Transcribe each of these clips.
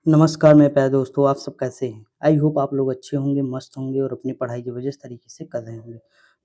नमस्कार मेरे प्यारे दोस्तों, आप सब कैसे हैं? आई होप आप लोग अच्छे होंगे, मस्त होंगे और अपनी पढ़ाई ज़बरदस्त तरीके से कर रहे होंगे।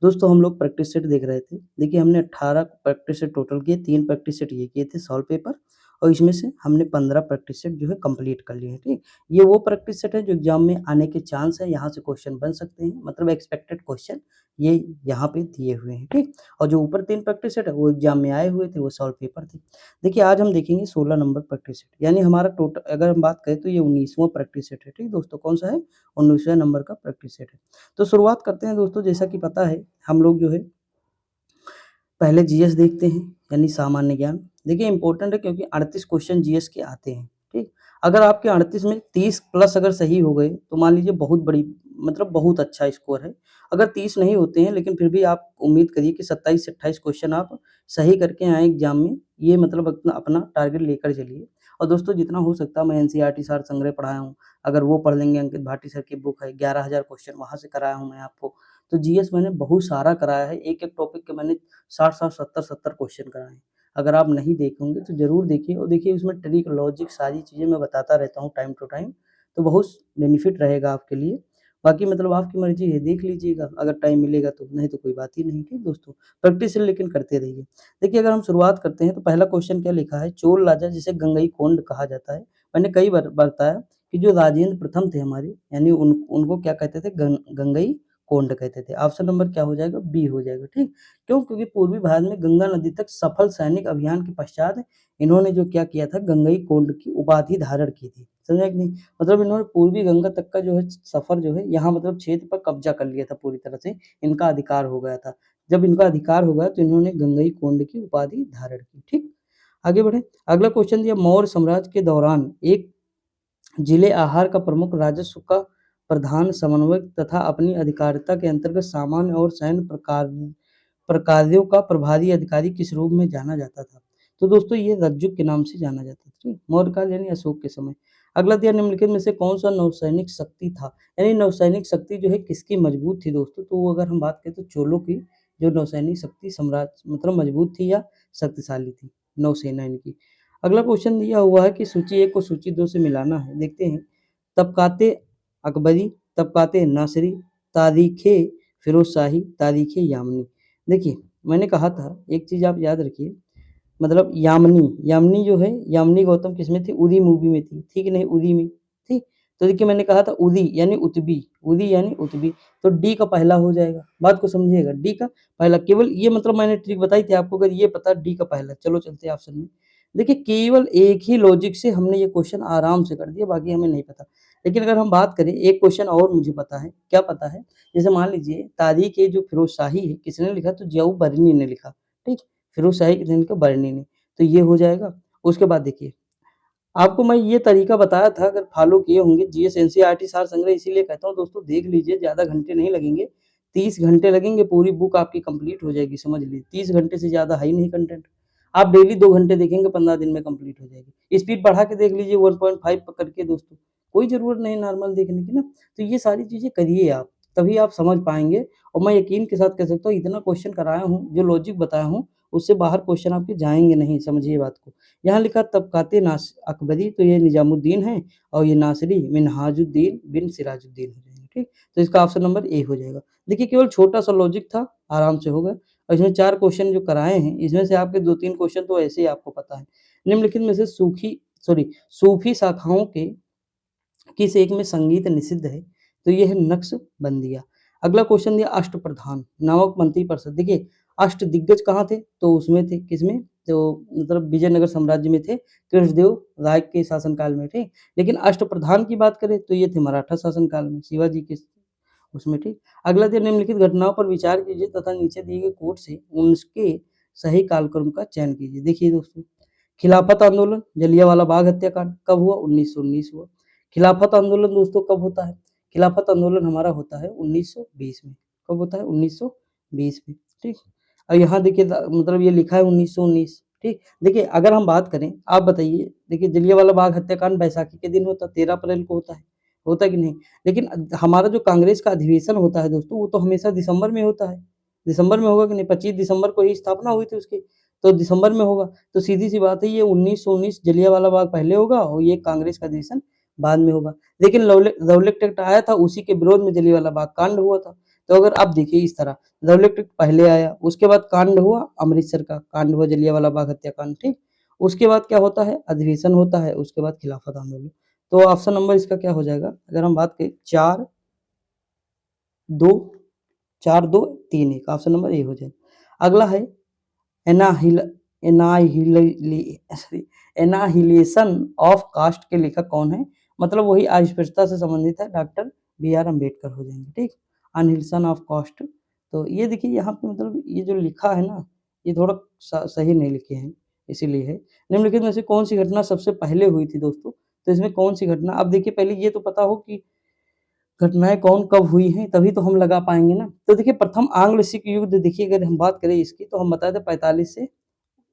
दोस्तों हम लोग प्रैक्टिस सेट देख रहे थे। देखिए हमने 18 प्रैक्टिस सेट टोटल किए, 3 प्रैक्टिस सेट ये किए थे सॉल्व पेपर और इसमें से हमने 15 प्रैक्टिस सेट जो है कंप्लीट कर लिए हैं, ठीक? ये वो प्रैक्टिस सेट है जो एग्ज़ाम में आने के चांस है, यहाँ से क्वेश्चन बन सकते हैं, मतलब एक्सपेक्टेड क्वेश्चन ये यहाँ पे दिए हुए हैं, ठीक? और जो ऊपर 3 प्रैक्टिस सेट है वो एग्ज़ाम में आए हुए थे, वो सॉल्व पेपर थे। देखिए, आज हम देखेंगे 16 नंबर प्रैक्टिस सेट, यानी हमारा टोटल अगर हम बात करें तो ये 19वाँ प्रैक्टिस सेट है, ठीक दोस्तों? कौन-सा है? 19वें नंबर का प्रैक्टिस सेट है। तो शुरुआत करते हैं दोस्तों, जैसा कि पता है हम लोग जो है पहले जीएस देखते हैं, यानी सामान्य ज्ञान। देखिए इम्पोर्टेंट है क्योंकि 38 क्वेश्चन जीएस के आते हैं, ठीक? अगर आपके 38 में 30 प्लस अगर सही हो गए, तो मान लीजिए बहुत बड़ी मतलब बहुत अच्छा स्कोर है। अगर 30 नहीं होते हैं, लेकिन फिर भी आप उम्मीद करिए कि 27 से 28 क्वेश्चन आप सही करके आएँ एग्ज़ाम में, ये मतलब अपना अपना टारगेट लेकर चलिए। और दोस्तों जितना हो सकता है मैं एनसीईआरटी सार संग्रह पढ़ाया हूँ, अगर वो पढ़ लेंगे, अंकित भाटी सर की बुक है, 11,000 क्वेश्चन वहाँ से कराया हूँ मैं आपको। तो जीएस मैंने बहुत सारा कराया है, एक-एक टॉपिक के मैंने 60-60, 70-70 क्वेश्चन कराए हैं। अगर आप नहीं देखे होंगे तो ज़रूर देखिए और देखिए उसमें ट्रिक, लॉजिक सारी चीज़ें मैं बताता रहता हूँ टाइम टू टाइम, तो बहुत बेनिफिट रहेगा आपके लिए। बाकी मतलब आपकी मर्ज़ी है, देख लीजिएगा, अगर टाइम मिलेगा तो, नहीं तो कोई बात ही नहीं, ठीक दोस्तों? प्रैक्टिस लेकिन करते रहिए। देखिए अगर हम शुरुआत करते हैं तो पहला क्वेश्चन क्या लिखा है, चोल राजा जिसे गंगईकोंड कहा जाता है। मैंने कई बार बताया कि जो राजेंद्र प्रथम थे हमारे, यानी उनको क्या कहते थे, गंगईकोंड कहते थे। ऑप्शन नंबर क्या हो जाएगा? बी हो जाएगा, ठीक? क्यों? क्योंकि पूर्वी भारत में गंगा नदी तक सफल सैनिक अभियान के पश्चात इन्होंने जो क्या किया था, गंगईकोंड की उपाधि धारण की थी। समझा कि नहीं? मतलब इन्होंने पूर्वी गंगा तक का जो है सफ़र जो है यहाँ मतलब क्षेत्र पर कब्ज़ा कर लिया था पूरी तरह से, इनका अधिकार हो गया था। जब इनका अधिकार हो गया तो इन्होंने गंगईकोंड की उपाधि धारण की, ठीक? आगे बढ़ें। अगला क्वेश्चन दिया, मौर्य साम्राज्य के दौरान एक जिले आहार का प्रमुख राजस्व का प्रधान समन्वयक तथा अपनी अधिकारिता के अंतर्गत सामान्य और सैन्य प्रकार्यों का प्रभारी अधिकारी किस रूप में जाना जाता था? तो दोस्तों ये रज्जुक के नाम से जाना जाता था, ठीक? मौर्य काल यानी अशोक के समय। अगला दिया, निम्नलिखित में से कौन-सा नौसैनिक शक्ति था? यानी नौसैनिक शक्ति जो है किसकी मजबूत थी दोस्तों? तो वो अगर हम बात करें तो चोलों की जो नौसैनिक शक्ति सम्राट मतलब मजबूत थी या शक्तिशाली थी, नौसेना इनकी। अगला क्वेश्चन दिया हुआ है कि सूची 1 को सूची 2 से मिलाना है। देखते हैं। तबक़ात अकबरी, तबक़ात नासिरी, तारीख़ फ़िरोज़शाही, तारीख़ यामनी। देखिए, मैंने कहा था एक चीज़ आप याद रखिए, मतलब यामिनी जो है, यामिनी गौतम किसमें थी? उरी मूवी में थी, थी कि नहीं? उरी में, थी? तो देखिए मैंने कहा था उरी यानी उतबी, तो डी का पहला हो जाएगा। बात को समझिएगा, डी का पहला, केवल ये मतलब मैंने ट्रिक बताई थी आपको, अगर ये पता डी का पहला। चलो चलते हैं ऑप्शन में। देखिए केवल एक ही लॉजिक से हमने ये क्वेश्चन आराम से कर दिया, बाकी हमें नहीं पता। लेकिन अगर हम बात करें, एक क्वेश्चन और मुझे पता है, क्या पता है? जैसे मान लीजिए तारीख़ ए जो फ़िरोज़शाही है, किसने लिखा? तो जियाउल बरनी ने लिखा, ठीक? फ़िरोज़शाही किसने लिखा? बरनी ने। तो ये हो जाएगा। उसके बाद देखिए, आपको मैं ये तरीका बताया था, अगर फ़ॉलो किए होंगे जीएस एनसीईआरटी सार संग्रह, इसीलिए कहता हूँ दोस्तों देख लीजिए, ज़्यादा घंटे नहीं लगेंगे, 30 घंटे लगेंगे, पूरी बुक आपकी कंप्लीट हो जाएगी, समझ लीजिए। 30 घंटे से ज़्यादा है ही नहीं कंटेंट। आप डेली 2 घंटे देखेंगे, 15 दिन में कंप्लीट हो जाएगी। स्पीड बढ़ा के देख लीजिए 1.5 करके दोस्तों, कोई ज़रूरत नहीं नॉर्मल देखने की ना। तो ये सारी चीज़ें करिए आप, तभी आप समझ पाएँगे और मैं यकीन के साथ कह सकता हूँ इतना क्वेश्चन कराया हूँ, जो लॉजिक बताया हूँ, उससे बाहर क्वेश्चन आपके जाएँगे नहीं, समझिए बात को। यहाँ लिखा तबक़ात नास अकबरी, तो ये निज़ामुद्दीन है और ये नासिरी मिन्हाजुद्दीन बिन सिराजुद्दीन हो जाएँगे, ठीक? तो इसका ऑप्शन नंबर ए हो जाएगा। देखिए केवल छोटा-सा लॉजिक था, आराम से हो गया और इसमें 4 क्वेश्चन जो कराए हैं, इसमें से आपके 2-3 क्वेश्चन तो ऐसे ही आपको पता है। निम्नलिखित में से सूफ़ी शाखाओं के किस एक में संगीत निषिद्ध है? तो ये है नक्शबंदिया। अगला क्वेश्चन दिया, अष्टप्रधान नामक मंत्री परिषद। देखिए अष्टदिग्गज कहाँ थे? तो उसमें थे, किसमें? तो मतलब विजयनगर साम्राज्य में थे, कृष्णदेव राय के शासनकाल में, ठीक? लेकिन अष्टप्रधान की बात करें तो ये थे मराठा शासनकाल में, शिवाजी के उसमें, ठीक? अगला दिया, निम्नलिखित घटनाओं पर विचार कीजिए तथा नीचे दिए गए कोट से उनके सही कालक्रम का चयन कीजिए। देखिए दोस्तों, खिलाफत आंदोलन, जलियांवाला बाग हत्याकांड कब हुआ? 1919 हुआ। खिलाफत आंदोलन दोस्तों कब होता है? खिलाफत आंदोलन हमारा होता है 1920 में। कब होता है? 1920 में, ठीक? और यहाँ देखिए मतलब ये लिखा है 1919, ठीक? देखिए अगर हम बात करें, आप बताइए, देखिए जलियांवाला बाग हत्याकांड बैसाखी के दिन होता है, 13 अप्रैल को होता है कि नहीं? लेकिन हमारा जो कांग्रेस का अधिवेशन होता है दोस्तों, वो तो हमेशा दिसंबर में होता है। दिसंबर में होगा कि नहीं? 25 दिसंबर को ही स्थापना हुई थी उसकी, तो दिसंबर में होगा। तो सीधी-सी बात है, ये 1919 जलियांवाला बाग पहले होगा और ये कांग्रेस का अधिवेशन बाद में होगा। लेकिन रौलट एक्ट आया था, उसी के विरोध में जलियांवाला बाग कांड हुआ था। तो अगर आप देखिए इस तरह, रौलट एक्ट पहले आया, उसके बाद कांड हुआ, अमृतसर का कांड हुआ, जलियांवाला बाग हत्याकांड, ठीक। उसके बाद क्या होता है, अधिवेशन होता है, उसके बाद खिलाफत आंदोलन। तो ऑप्शन नंबर इसका क्या हो जाएगा, अगर हम बात करें 4 2 4 2 3 1, ऑप्शन नंबर ए हो जाएगा। अगला है एनाहिल एनाहिलेशन ऑफ कास्ट के लेखक कौन है, मतलब वही अस्पृश्यता से संबंधित है, डॉक्टर बी आर अम्बेडकर हो जाएंगे, ठीक। अनहिलेशन ऑफ कास्ट, तो ये देखिए यहाँ पे मतलब ये जो लिखा है ना, ये थोड़ा सही नहीं लिखे हैं, इसीलिए है। निम्नलिखित में से कौन सी घटना सबसे पहले हुई थी दोस्तों, तो इसमें कौन सी घटना, अब देखिए पहले ये तो पता हो कि घटनाएं कौन कब हुई हैं, तभी तो हम लगा पाएंगे ना। तो देखिए प्रथम आंग्ल सिख युद्ध, देखिए अगर हम बात करें इसकी, तो हम बताए थे 45 से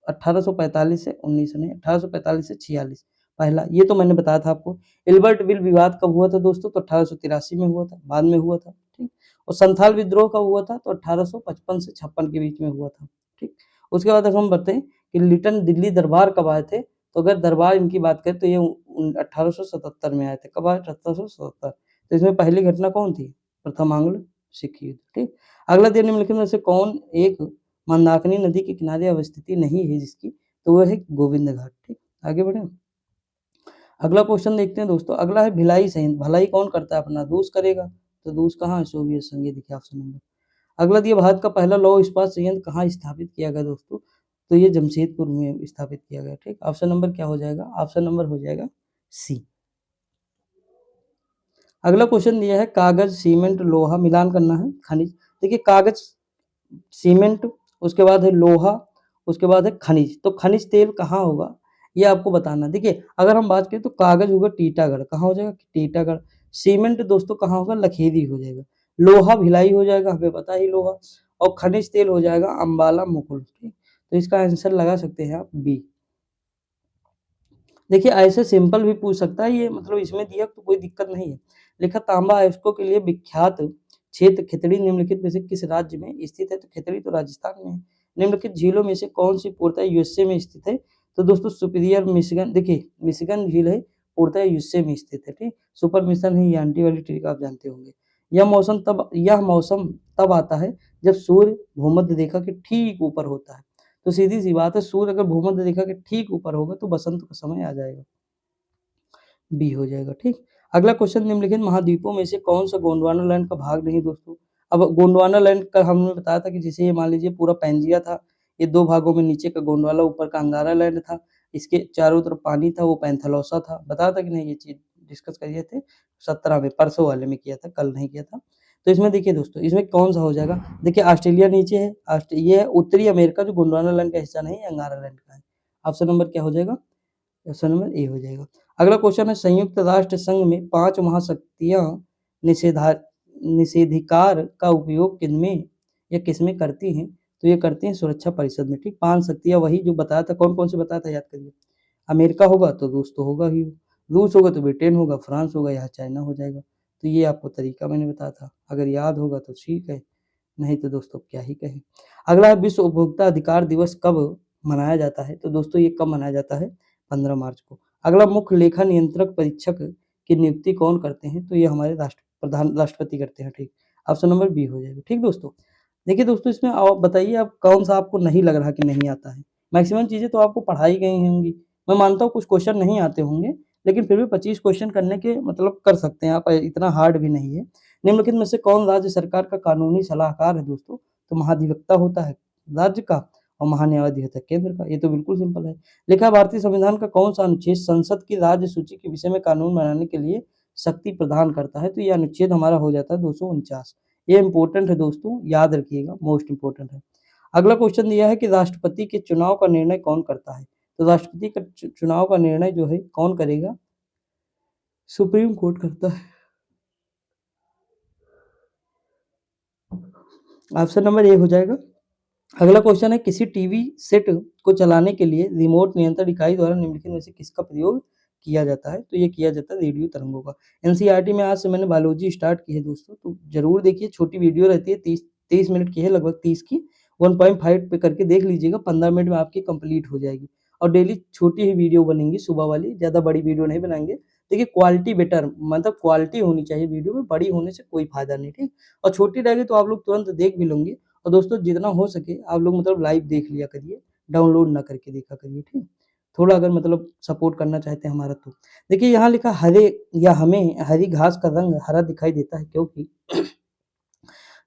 1845 से 19 नहीं, 1845 से 46 पहला, ये तो मैंने बताया था आपको। इल्बर्ट विल विवाद कब हुआ था दोस्तों, तो 1883 में हुआ था, बाद में हुआ था, ठीक। और संथाल विद्रोह कब हुआ था, तो 1855 से 56 के बीच में हुआ था, ठीक। उसके बाद अगर हम बताएं कि लिटन दिल्ली दरबार कब आए थे, तो अगर दरबार इनकी बात करें तो ये 1877 में आए थे, कब आए, 1877। तो इसमें पहली घटना कौन थी, प्रथम आंग्ल सिख युद्ध, ठीक। अगला दिया निम्नलिखित में से कौन एक मंदाकिनी नदी के किनारे अवस्थिति नहीं है जिसकी, तो वो है गोविंद घाट, ठीक। आगे बढ़े, अगला क्वेश्चन देखते हैं दोस्तों। अगला है भिलाई संयंत्र, भलाई कौन करता है अपना, रूस करेगा, तो रूस कहाँ है, सोवियत संघ, देखिए ऑप्शन नंबर। अगला दिया भारत का पहला लौह इस्पात संयंत्र कहाँ स्थापित किया गया दोस्तों, तो ये जमशेदपुर में स्थापित किया गया, ठीक। ऑप्शन नंबर क्या हो जाएगा, ऑप्शन नंबर हो जाएगा सी। अगला क्वेश्चन दिया है कागज सीमेंट लोहा मिलान करना है खनिज, देखिए कागज सीमेंट, उसके बाद है लोहा, उसके बाद है खनिज, तो खनिज तेल कहाँ होगा ये आपको बताना। देखिए अगर हम बात करें तो कागज होगा टीटागढ़, कहाँ हो जाएगा, टीटागढ़। सीमेंट दोस्तों कहाँ होगा, लखेरी हो जाएगा। लोहा भिलाई हो जाएगा, हमें पता ही लोहा। और खनिज तेल हो जाएगा अम्बाला मुकुल, ठीक। तो इसका आंसर लगा सकते हैं आप बी। देखिए ऐसे सिंपल भी पूछ सकता है ये, मतलब इसमें दिया तो कोई दिक्कत नहीं है। लिखा तांबा अयस्कों के लिए विख्यात क्षेत्र खितड़ी निम्नलिखित में से किस राज्य में स्थित है, तो खितड़ी तो राजस्थान में है। निम्नलिखित झीलों में से कौन सी पूर्णतः यूएसए में स्थित है, तो दोस्तों सुपीरियर मिशिगन, देखिए मिशिगन झील है, पूर्णतः यूएसए में स्थित है, ठीक। सुपर मिशन है, ये आंटी वाली ट्रिक आप जानते होंगे। यह मौसम तब आता है जब सूर्य भूमध्य रेखा के ठीक ऊपर होता है। तो सीधी सी बात है, सूर्य अगर भूमध्य रेखा के ठीक ऊपर होगा तो बसंत का समय आ जाएगा, बी हो जाएगा, ठीक। अगला क्वेश्चन, निम्नलिखित महाद्वीपों में से कौन सा गोंडवाना लैंड का भाग नहीं दोस्तों। अब गोंडवाना लैंड का हमने बताया था कि जैसे ये मान लीजिए पूरा पैंजिया था, ये दो भागों में, नीचे का गोंडवाना, ऊपर का अंगारा लैंड था, इसके चारों तरफ पानी था, वो पैंथलोसा था, बताया था कि नहीं, ये चीज डिस्कस करिए थे 17 में, परसों वाले में किया था, कल नहीं किया था। तो इसमें देखिए दोस्तों, इसमें कौन सा हो जाएगा, देखिए ऑस्ट्रेलिया नीचे है, ये है उत्तरी अमेरिका, जो गोंडवाना लैंड का हिस्सा नहीं है, अंगारा लैंड का है। ऑप्शन नंबर क्या हो जाएगा, ऑप्शन नंबर ए हो जाएगा। अगला क्वेश्चन है संयुक्त राष्ट्र संघ में 5 महाशक्तियां निषेधा निषेधिकार का उपयोग किनमें या किसमें करती हैं, तो ये करती हैं सुरक्षा परिषद में, ठीक। 5 शक्तियां वही जो बताया था, कौन कौन से बताया था याद करिए। अमेरिका होगा तो रूस तो होगा ही, रूस होगा तो ब्रिटेन होगा, फ्रांस होगा, यहाँ चाइना हो जाएगा। तो ये आपको तरीका मैंने बताया था, अगर याद होगा तो ठीक है, नहीं तो दोस्तों क्या ही कहें। अगला है विश्व उपभोक्ता अधिकार दिवस कब मनाया जाता है, तो दोस्तों ये कब मनाया जाता है, 15 मार्च को। अगला मुख्य लेखा नियंत्रक परीक्षक की नियुक्ति कौन करते हैं, तो ये हमारे राष्ट्रपति करते हैं, ठीक। ऑप्शन नंबर बी हो जाएगा, ठीक दोस्तों। देखिए दोस्तों, इसमें आप बताइए, आप कौन सा आपको नहीं लग रहा कि नहीं आता है, मैक्सिमम चीजें तो आपको पढ़ाई गई होंगी। मैं मानता हूँ कुछ क्वेश्चन नहीं आते होंगे, लेकिन फिर भी 25 क्वेश्चन करने के मतलब कर सकते हैं आप, इतना हार्ड भी नहीं है। निम्नलिखित में से कौन राज्य सरकार का कानूनी सलाहकार है दोस्तों, तो महाधिवक्ता होता है राज्य का, और महान्यायाधीश होता है केंद्र का, ये तो बिल्कुल सिंपल है। लिखा भारतीय संविधान का कौन सा अनुच्छेद संसद की राज्य सूची के विषय में कानून बनाने के लिए शक्ति प्रदान करता है, तो ये अनुच्छेद हमारा हो जाता है 249। ये इंपॉर्टेंट है दोस्तों, याद रखिएगा, मोस्ट इंपॉर्टेंट है। अगला क्वेश्चन दिया है कि राष्ट्रपति के चुनाव का निर्णय कौन करता है, तो राष्ट्रपति का चुनाव का निर्णय जो है कौन करेगा, सुप्रीम कोर्ट करता है। ऑप्शन नंबर ए हो जाएगा। अगला क्वेश्चन है किसी टीवी सेट को चलाने के लिए रिमोट नियंत्रण इकाई द्वारा निम्नलिखित में से किसका प्रयोग किया जाता है, तो ये किया जाता है रेडियो तरंगों का। एनसीईआरटी में आज से मैंने बायोलॉजी स्टार्ट की है दोस्तों, तो जरूर देखिए, छोटी वीडियो रहती है, 30 मिनट की है, लगभग 30 की, 1.5 पे करके देख लीजिएगा, 15 मिनट में आपकी कंप्लीट हो जाएगी। और डेली छोटी ही वीडियो बनेंगी सुबह वाली, ज़्यादा बड़ी वीडियो नहीं बनाएंगे, देखिए क्वालिटी बेटर मतलब क्वालिटी होनी चाहिए वीडियो में, बड़ी होने से कोई फ़ायदा नहीं, ठीक? और छोटी रहेगी तो आप लोग तुरंत देख भी लोगे और दोस्तों जितना हो सके आप लोग मतलब लाइव देख लिया करिए, डाउनलोड ना करके देखा करिए, ठीक? थोड़ा अगर मतलब सपोर्ट करना चाहते हैं हमारा तो। देखिए यहाँ लिखा हरे या हमें हरी घास का रंग हरा दिखाई देता है क्योंकि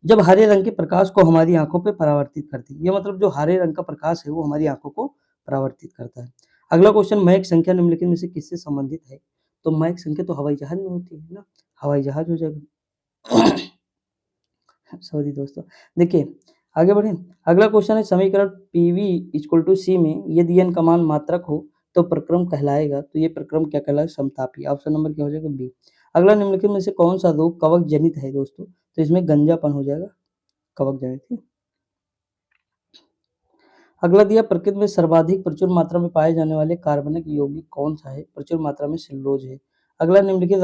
जब हरे रंग के प्रकाश को हमारी आँखों पे परावर्तित करती है। ये मतलब जो हरे रंग का प्रकाश है वो हमारी आँखों को परावर्तित करता है। अगला क्वेश्चन महक संख्या निम्नलिखित में से किससे संबंधित है? तो महक संख्या तो हवाई जहाज में होती है ना, हवाई जहाज हो जाएगा। सॉरी दोस्तों। देखिए आगे बढ़ें, अगला क्वेश्चन है समीकरण पीवी इक्वल टू सी में यदि n का मान मात्रक हो तो प्रक्रम कहलाएगा, तो ये प्रक्रम क्या कहलाएगा? समतापी। ऑप्शन नंबर क्या हो जाएगा? बी। अगला निम्नलिखित में से कौन सा रोग कवक जनित है दोस्तों? तो इसमें गंजापन हो जाएगा, कवक जनित। ठीक? अगला दिया प्रकृति में सर्वाधिक प्रचुर मात्रा में पाए जाने वाले कार्बनिक यौगिक कौन सा है? प्रचुर मात्रा में सेलुलोज है। अगला निम्नलिखित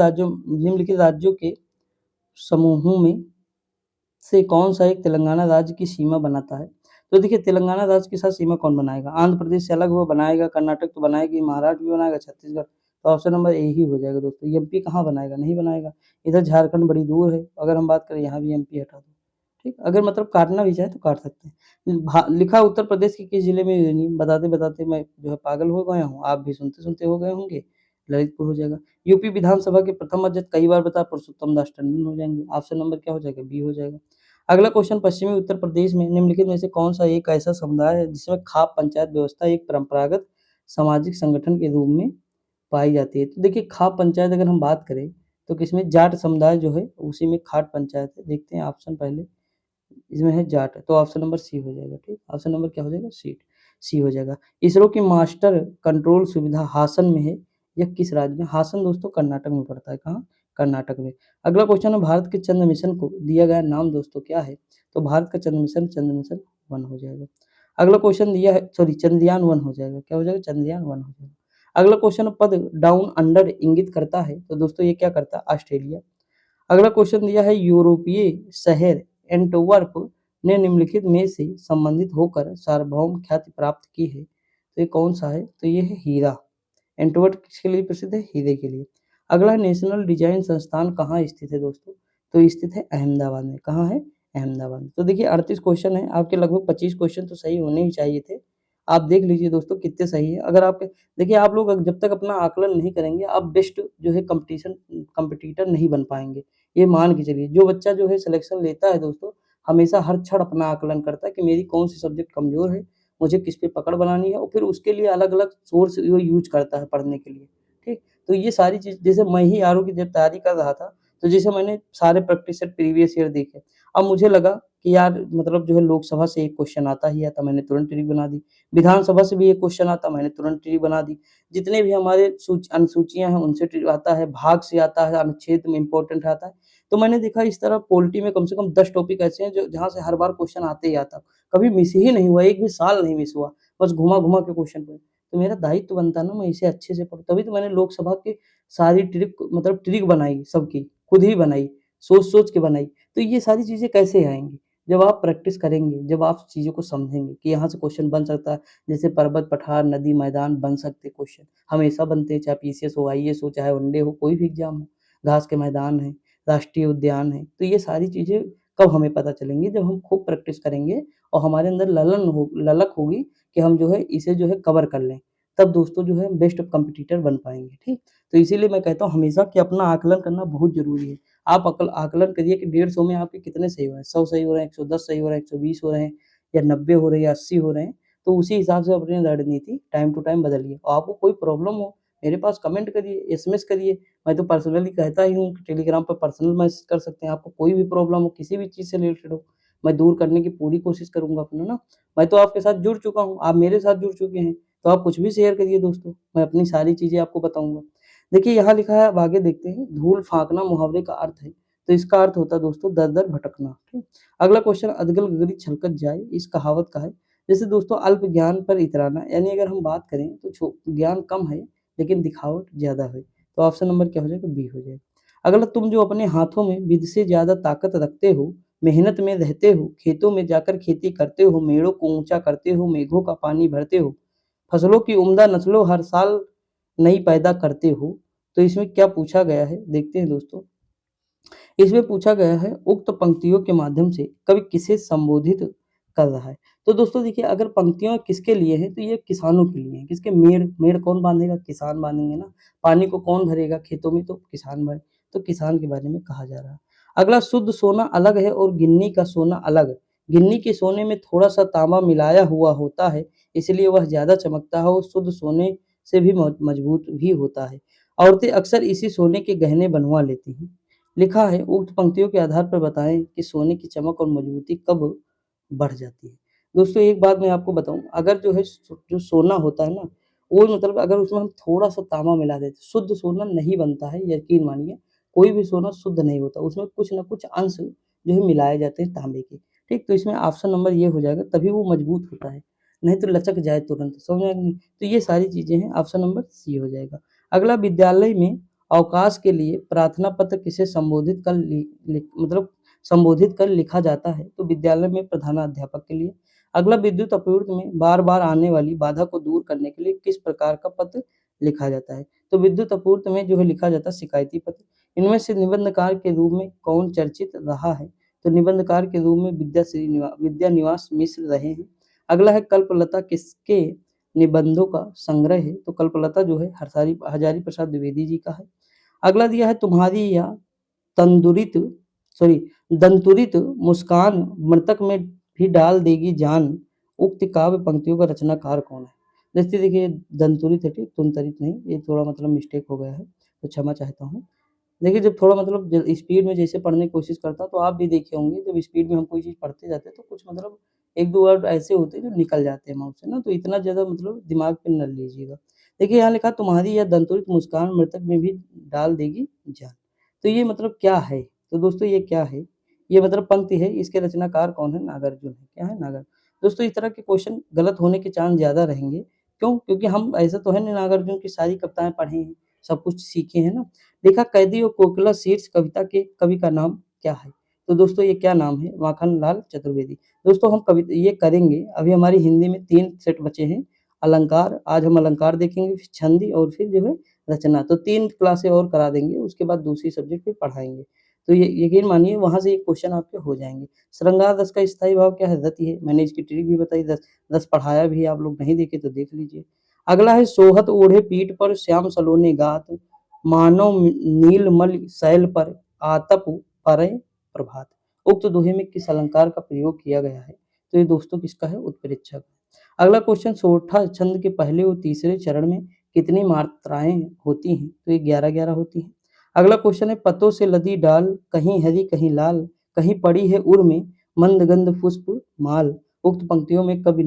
राज्यों के समूहों में से कौन सा एक तेलंगाना राज्य की सीमा बनाता है? तो देखिए तेलंगाना राज्य के साथ सीमा कौन बनाएगा? आंध्र प्रदेश से अलग वो बनाएगा, कर्नाटक तो बनाएगी, महाराष्ट्र भी बनाएगा, छत्तीसगढ़। तो ऑप्शन नंबर ए ही हो जाएगा दोस्तों। एमपी कहाँ बनाएगा? नहीं बनाएगा। इधर झारखंड बड़ी दूर है, अगर हम बात करें यहाँ भी एमपी हटा दो। ठीक, अगर मतलब काटना भी चाहे तो काट सकते हैं। लिखा उत्तर प्रदेश के किस जिले में यूरेनियम? बताते बताते मैं जो है पागल हो गया हूँ, आप भी सुनते सुनते हो गए होंगे। ललितपुर हो जाएगा। यूपी विधानसभा के प्रथम अध्यक्ष कई बार बता पुरुषोत्तम दास टंडन हो जाएंगे। ऑप्शन नंबर क्या हो जाएगा? बी हो जाएगा। अगला क्वेश्चन पश्चिमी उत्तर प्रदेश में निम्नलिखित में से कौन सा एक ऐसा समुदाय है जिसमें खाप पंचायत व्यवस्था एक परंपरागत सामाजिक संगठन के रूप में पाई जाती है? तो देखिए खाप पंचायत अगर हम बात करें तो किसमें? जाट समुदाय जो है उसी में खाट पंचायत है। देखते हैं ऑप्शन पहले, इसमें है जाट, तो ऑप्शन नंबर सी हो जाएगा। ठीक, ऑप्शन नंबर क्या हो जाएगा? सी हो जाएगा। इसरो की मास्टर कंट्रोल सुविधा हासन में है, यह किस राज्य में? हासन दोस्तों कर्नाटक में पड़ता है। कहाँ? कर्नाटक में। अगला क्वेश्चन है भारत के चंद्र मिशन को दिया गया नाम दोस्तों क्या है? तो भारत का चंद्र मिशन 1 हो जाएगा। अगला क्वेश्चन दिया है, सॉरी चंद्रयान 1 हो जाएगा। क्या हो जाएगा? चंद्रयान 1 हो जाएगा। अगला क्वेश्चन पद डाउन अंडर इंगित करता है, तो दोस्तों ये क्या करता है? ऑस्ट्रेलिया। अगला क्वेश्चन दिया है यूरोपीय शहर एंटवर्प ने निम्नलिखित में से संबंधित होकर सार्वभौम ख्याति प्राप्त की है, तो ये कौन सा है? तो ये है हीरा। एंटवर्प किसके लिए प्रसिद्ध है? हीरे के लिए। अगला नेशनल डिजाइन संस्थान कहाँ स्थित है दोस्तों? तो स्थित है अहमदाबाद में। कहाँ है? अहमदाबाद में। तो देखिए 38 क्वेश्चन है आपके, लगभग 25 क्वेश्चन तो सही होने ही चाहिए थे। आप देख लीजिए दोस्तों कितने सही है। अगर आप देखिए आप लोग जब तक अपना आकलन नहीं करेंगे आप बेस्ट जो है कंपटीटर नहीं बन पाएंगे। ये मान के चलिए जो बच्चा जो है सिलेक्शन लेता है दोस्तों, हमेशा हर क्षण अपना आकलन करता है कि मेरी कौन सी सब्जेक्ट कमजोर है, मुझे किस पे पकड़ बनानी है और फिर उसके लिए अलग अलग सोर्स यूज करता है पढ़ने के लिए। ठीक, तो ये सारी चीज जैसे मैं ही आर की जब तैयारी कर रहा था तो जैसे मैंने सारे प्रैक्टिस सेट प्रीवियस ईयर देखे, अब मुझे लगा कि यार मतलब जो है लोकसभा से एक क्वेश्चन आता ही आता, मैंने तुरंत ट्रिक बना दी। विधानसभा से भी एक क्वेश्चन आता, मैंने तुरंत ट्रिक बना दी। जितने भी हमारे अनुसूचियां हैं उनसे ट्रिक आता है, भाग से आता है, अनुच्छेद में इंपॉर्टेंट आता है। तो मैंने देखा इस तरह पॉलिटी में कम से कम 10 टॉपिक ऐसे हैं जो जहाँ से हर बार क्वेश्चन आते ही आता। कभी मिस ही नहीं हुआ, एक भी साल नहीं मिस हुआ, बस घुमा-घुमा के क्वेश्चन पे। तो मेरा दायित्व बनता है ना मैं इसे अच्छे से पढूँ, तभी तो मैंने लोकसभा की सारी ट्रिक मतलब ट्रिक बनाई सबकी, खुद ही बनाई, सोच-सोच के बनाई। तो ये सारी चीज़ें कैसे आएँगी? जब आप प्रैक्टिस करेंगे, जब आप चीज़ों को समझेंगे कि यहाँ से क्वेश्चन बन सकता है, जैसे पर्वत, पठार, नदी, मैदान बन सकते क्वेश्चन, हमेशा बनते हैं, चाहे पीसीएस हो, आईएएस हो, चाहे वनडे हो, कोई भी एग्ज़ाम हो। घास के मैदान है, राष्ट्रीय उद्यान है, तो ये सारी चीज़ें कब हमें पता चलेंगी? जब हम खूब प्रैक्टिस करेंगे और हमारे अंदर ललक होगी कि हम जो है इसे जो है कवर कर लें। तब दोस्तों जो है बेस्ट कॉम्पिटिटर बन पाएँगे, ठीक? तो इसीलिए मैं कहता हूँ हमेशा कि अपना आकलन करना बहुत ज़रूरी है। आप आकलन करिए कि 150 में आपके कितने सही हो रहे हैं, 100 सही हो रहे हैं, 110 सही हो रहे हैं, 120 हो रहे हैं या 90 हो रहे हैं या 80 हो रहे हैं, तो उसी हिसाब से अपनी रणनीति टाइम टू टाइम बदलिए। और आपको कोई प्रॉब्लम हो, मेरे पास कमेंट करिए, एसएमएस करिए, मैं तो पर्सनली कहता ही हूँ कि टेलीग्राम पर पर्सनल मैसेज कर सकते हैं। आपको कोई भी प्रॉब्लम हो, किसी भी चीज़ से रिलेटेड हो, मैं दूर करने की पूरी कोशिश करूँगा अपना ना। मैं तो आपके साथ जुड़ चुका हूँ, आप मेरे साथ जुड़ चुके हैं, तो आप कुछ भी शेयर करिए दोस्तों, मैं अपनी सारी चीज़ें आपको बताऊँगा। देखिए यहाँ लिखा है, अब आगे देखते हैं, धूल फाँकना मुहावरे का अर्थ है, तो इसका अर्थ होता है दोस्तों दर-दर भटकना, ठीक? अगला क्वेश्चन अधगल गगरी छलकत जाए, इस कहावत का है। जैसे दोस्तों अल्प ज्ञान पर इतराना, यानी अगर हम बात करें तो ज्ञान कम है लेकिन दिखावट ज़्यादा है, तो ऑप्शन नंबर क्या हो जाएगा? बी हो जाएगा। अगला तुम जो अपने हाथों में विध से ज़्यादा ताकत रखते हो, मेहनत में रहते हो, खेतों में जाकर खेती करते हो, मेड़ों को ऊँचा करते हो, मेघों का पानी भरते हो, फसलों की उम्दा नस्लों हर साल नई पैदा करते हो, तो इसमें क्या पूछा गया है देखते हैं दोस्तों। इसमें पूछा गया है उक्त पंक्तियों के माध्यम से कवि किसे संबोधित कर रहा है। तो दोस्तों देखिए अगर पंक्तियाँ किसके लिए हैं तो ये किसानों के लिए हैं। किसके? मेड़, मेड़ कौन बाँधेगा? किसान बाँधेंगे ना। पानी को कौन भरेगा खेतों में? तो किसान भरे, तो किसान के बारे में कहा जा रहा है। अगला शुद्ध सोना अलग है और गिन्नी का सोना अलग। गिन्नी के सोने में थोड़ा-सा तांबा मिलाया हुआ होता है, इसलिए वह ज़्यादा चमकता है और शुद्ध सोने से भी मजबूत भी होता है। औरतें अक्सर इसी सोने के गहने बनवा लेती हैं। लिखा है उक्त पंक्तियों के आधार पर बताएं कि सोने की चमक और मजबूती कब बढ़ जाती है। दोस्तों एक बात मैं आपको बताऊं, अगर जो है जो सोना होता है ना, वो मतलब अगर उसमें हम थोड़ा सा तांबा मिला देते, शुद्ध सोना नहीं बनता है, यकीन मानिए। कोई भी सोना शुद्ध नहीं होता, उसमें कुछ ना कुछ अंश जो है मिलाए जाते हैं तांबे के। ठीक, तो इसमें ऑप्शन नंबर ये हो जाएगा, तभी वो मजबूत होता है, नहीं तो लचक जाए तुरंत। समझ में आई कि नहीं? तो ये सारी चीजें हैं, ऑप्शन नंबर सी हो जाएगा। अगला, विद्यालय में अवकाश के लिए प्रार्थना पत्र किसे मतलब संबोधित कर लिखा जाता है? तो विद्यालय में प्रधानाध्यापक के लिए। अगला, विद्युत आपूर्ति में बार-बार आने वाली बाधा को दूर करने के लिए किस प्रकार का पत्र लिखा जाता है? तो विद्युत आपूर्ति में जो है लिखा जाता है शिकायती पत्र। इनमें से निबंधकार के रूप में कौन चर्चित रहा है? तो निबंधकार के रूप में विद्या निवास मिश्र रहे हैं। अगला है, कल्पलता किसके निबंधों का संग्रह है? तो कल्पलता जो है हजारी प्रसाद द्विवेदी जी का है। अगला दिया है, तुम्हारी या तंदुरित सॉरी दंतुरित मुस्कान मृतक में भी डाल देगी जान, उक्त काव्य पंक्तियों का रचनाकार कौन है? जैसे देखिए दंतुरित है, ठीक, तुंतरित नहीं, ये थोड़ा मतलब मिस्टेक हो गया है, तो क्षमा चाहता हूँ। देखिए जब थोड़ा मतलब स्पीड में जैसे पढ़ने की कोशिश करता हूँ, तो आप भी देखे होंगे जब स्पीड में हम कोई चीज़ पढ़ते जाते हैं तो कुछ मतलब 1-2 वर्ड ऐसे होते हैं जो निकल जाते हैं माउथ से ना, तो इतना ज़्यादा मतलब दिमाग पे न लीजिएगा। देखिए यहाँ लिखा, तुम्हारी यह दंतुरित मुस्कान मृतक में भी डाल देगी जान। तो ये मतलब क्या है? तो दोस्तों ये क्या है? ये मतलब पंक्ति है, इसके रचनाकार कौन है? नागार्जुन है। क्या है? नागार्जुन। दोस्तों इस तरह के क्वेश्चन गलत होने के चांस ज़्यादा रहेंगे। क्यों? क्योंकि हम ऐसा तो है नहीं नागार्जुन की सारी कविताएँ पढ़े हैं, सब कुछ सीखे हैं ना। देखा, कैदी और कोकिला शीर्ष कविता के कवि का नाम क्या है? तो दोस्तों ये क्या नाम है? माखन लाल चतुर्वेदी। दोस्तों हम कविता ये करेंगे, अभी हमारी हिंदी में 3 सेट बचे हैं। अलंकार, आज हम अलंकार देखेंगे, फिर छंदी और फिर जो है रचना। तो 3 क्लासें और करा देंगे, उसके बाद दूसरी सब्जेक्ट फिर पढ़ाएँगे। तो ये यकीन मानिए वहाँ से ये क्वेश्चन आपके हो जाएँगे। श्रृंगार रस का स्थायी भाव क्या है? रति है। मैंने इसकी ट्रिक भी बताई, रस पढ़ाया भी है, आप लोग नहीं देखे तो देख लीजिए। अगला है, सोहत ओढ़े पीठ पर श्याम सलोने गात, मानव नीलमल शैल पर आतप परै प्रभात। उक्त दोहे में किस अलंकार का प्रयोग किया गया है? तो ये दोस्तों किसका है? उत्प्रेक्षक। अगला क्वेश्चन, सोरठा छंद के पहले और तीसरे चरण में कितनी मात्राएं होती हैं? तो ये 11-11 होती हैं। अगला क्वेश्चन है, पतों से लदी डाल, कहीं हरी कहीं लाल, कहीं पड़ी है उर में मंदगंध पुष्प माल। उक्त पंक्तियों में कवि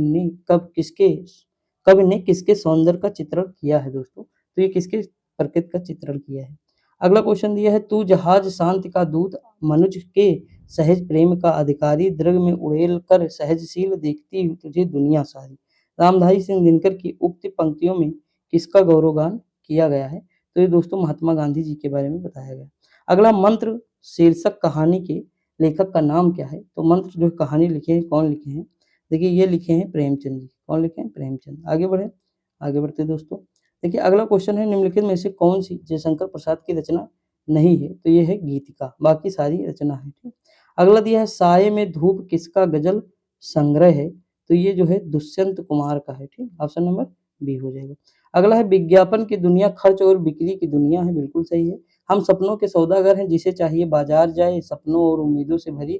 ने किसके सौंदर्य का चित्रण किया है दोस्तों? तो ये किसके प्रकृति का चित्रण किया है? अगला क्वेश्चन दिया है, तू जहाज शांति का दूत, मनुज के सहज प्रेम का अधिकारी, दृग में उड़ेल कर सहजशील देखती तुझे दुनिया सारी। रामधारी सिंह दिनकर की उक्त पंक्तियों में किसका गौरवगान किया गया है? तो ये दोस्तों महात्मा गांधी जी के बारे में बताया गया। अगला, मंत्र शीर्षक कहानी के लेखक का नाम क्या है? तो मंत्र जो कहानी लिखे हैं, कौन लिखे हैं? देखिए ये लिखे हैं प्रेमचंद जी। कौन लिखे हैं? प्रेमचंद। आगे बढ़े, आगे बढ़ते दोस्तों। देखिए अगला क्वेश्चन है, निम्नलिखित में से कौन सी जयशंकर प्रसाद की रचना नहीं है? तो ये है गीतिका, बाकी सारी रचना है। ठीक, अगला दिया है, साये में धूप किसका गजल संग्रह है? तो ये जो है दुष्यंत कुमार का है। ठीक, ऑप्शन नंबर बी हो जाएगा। अगला है, विज्ञापन की दुनिया खर्च और बिक्री की दुनिया है। बिल्कुल सही है। हम सपनों के सौदागर हैं, जिसे चाहिए बाजार जाए, सपनों और उम्मीदों से भरी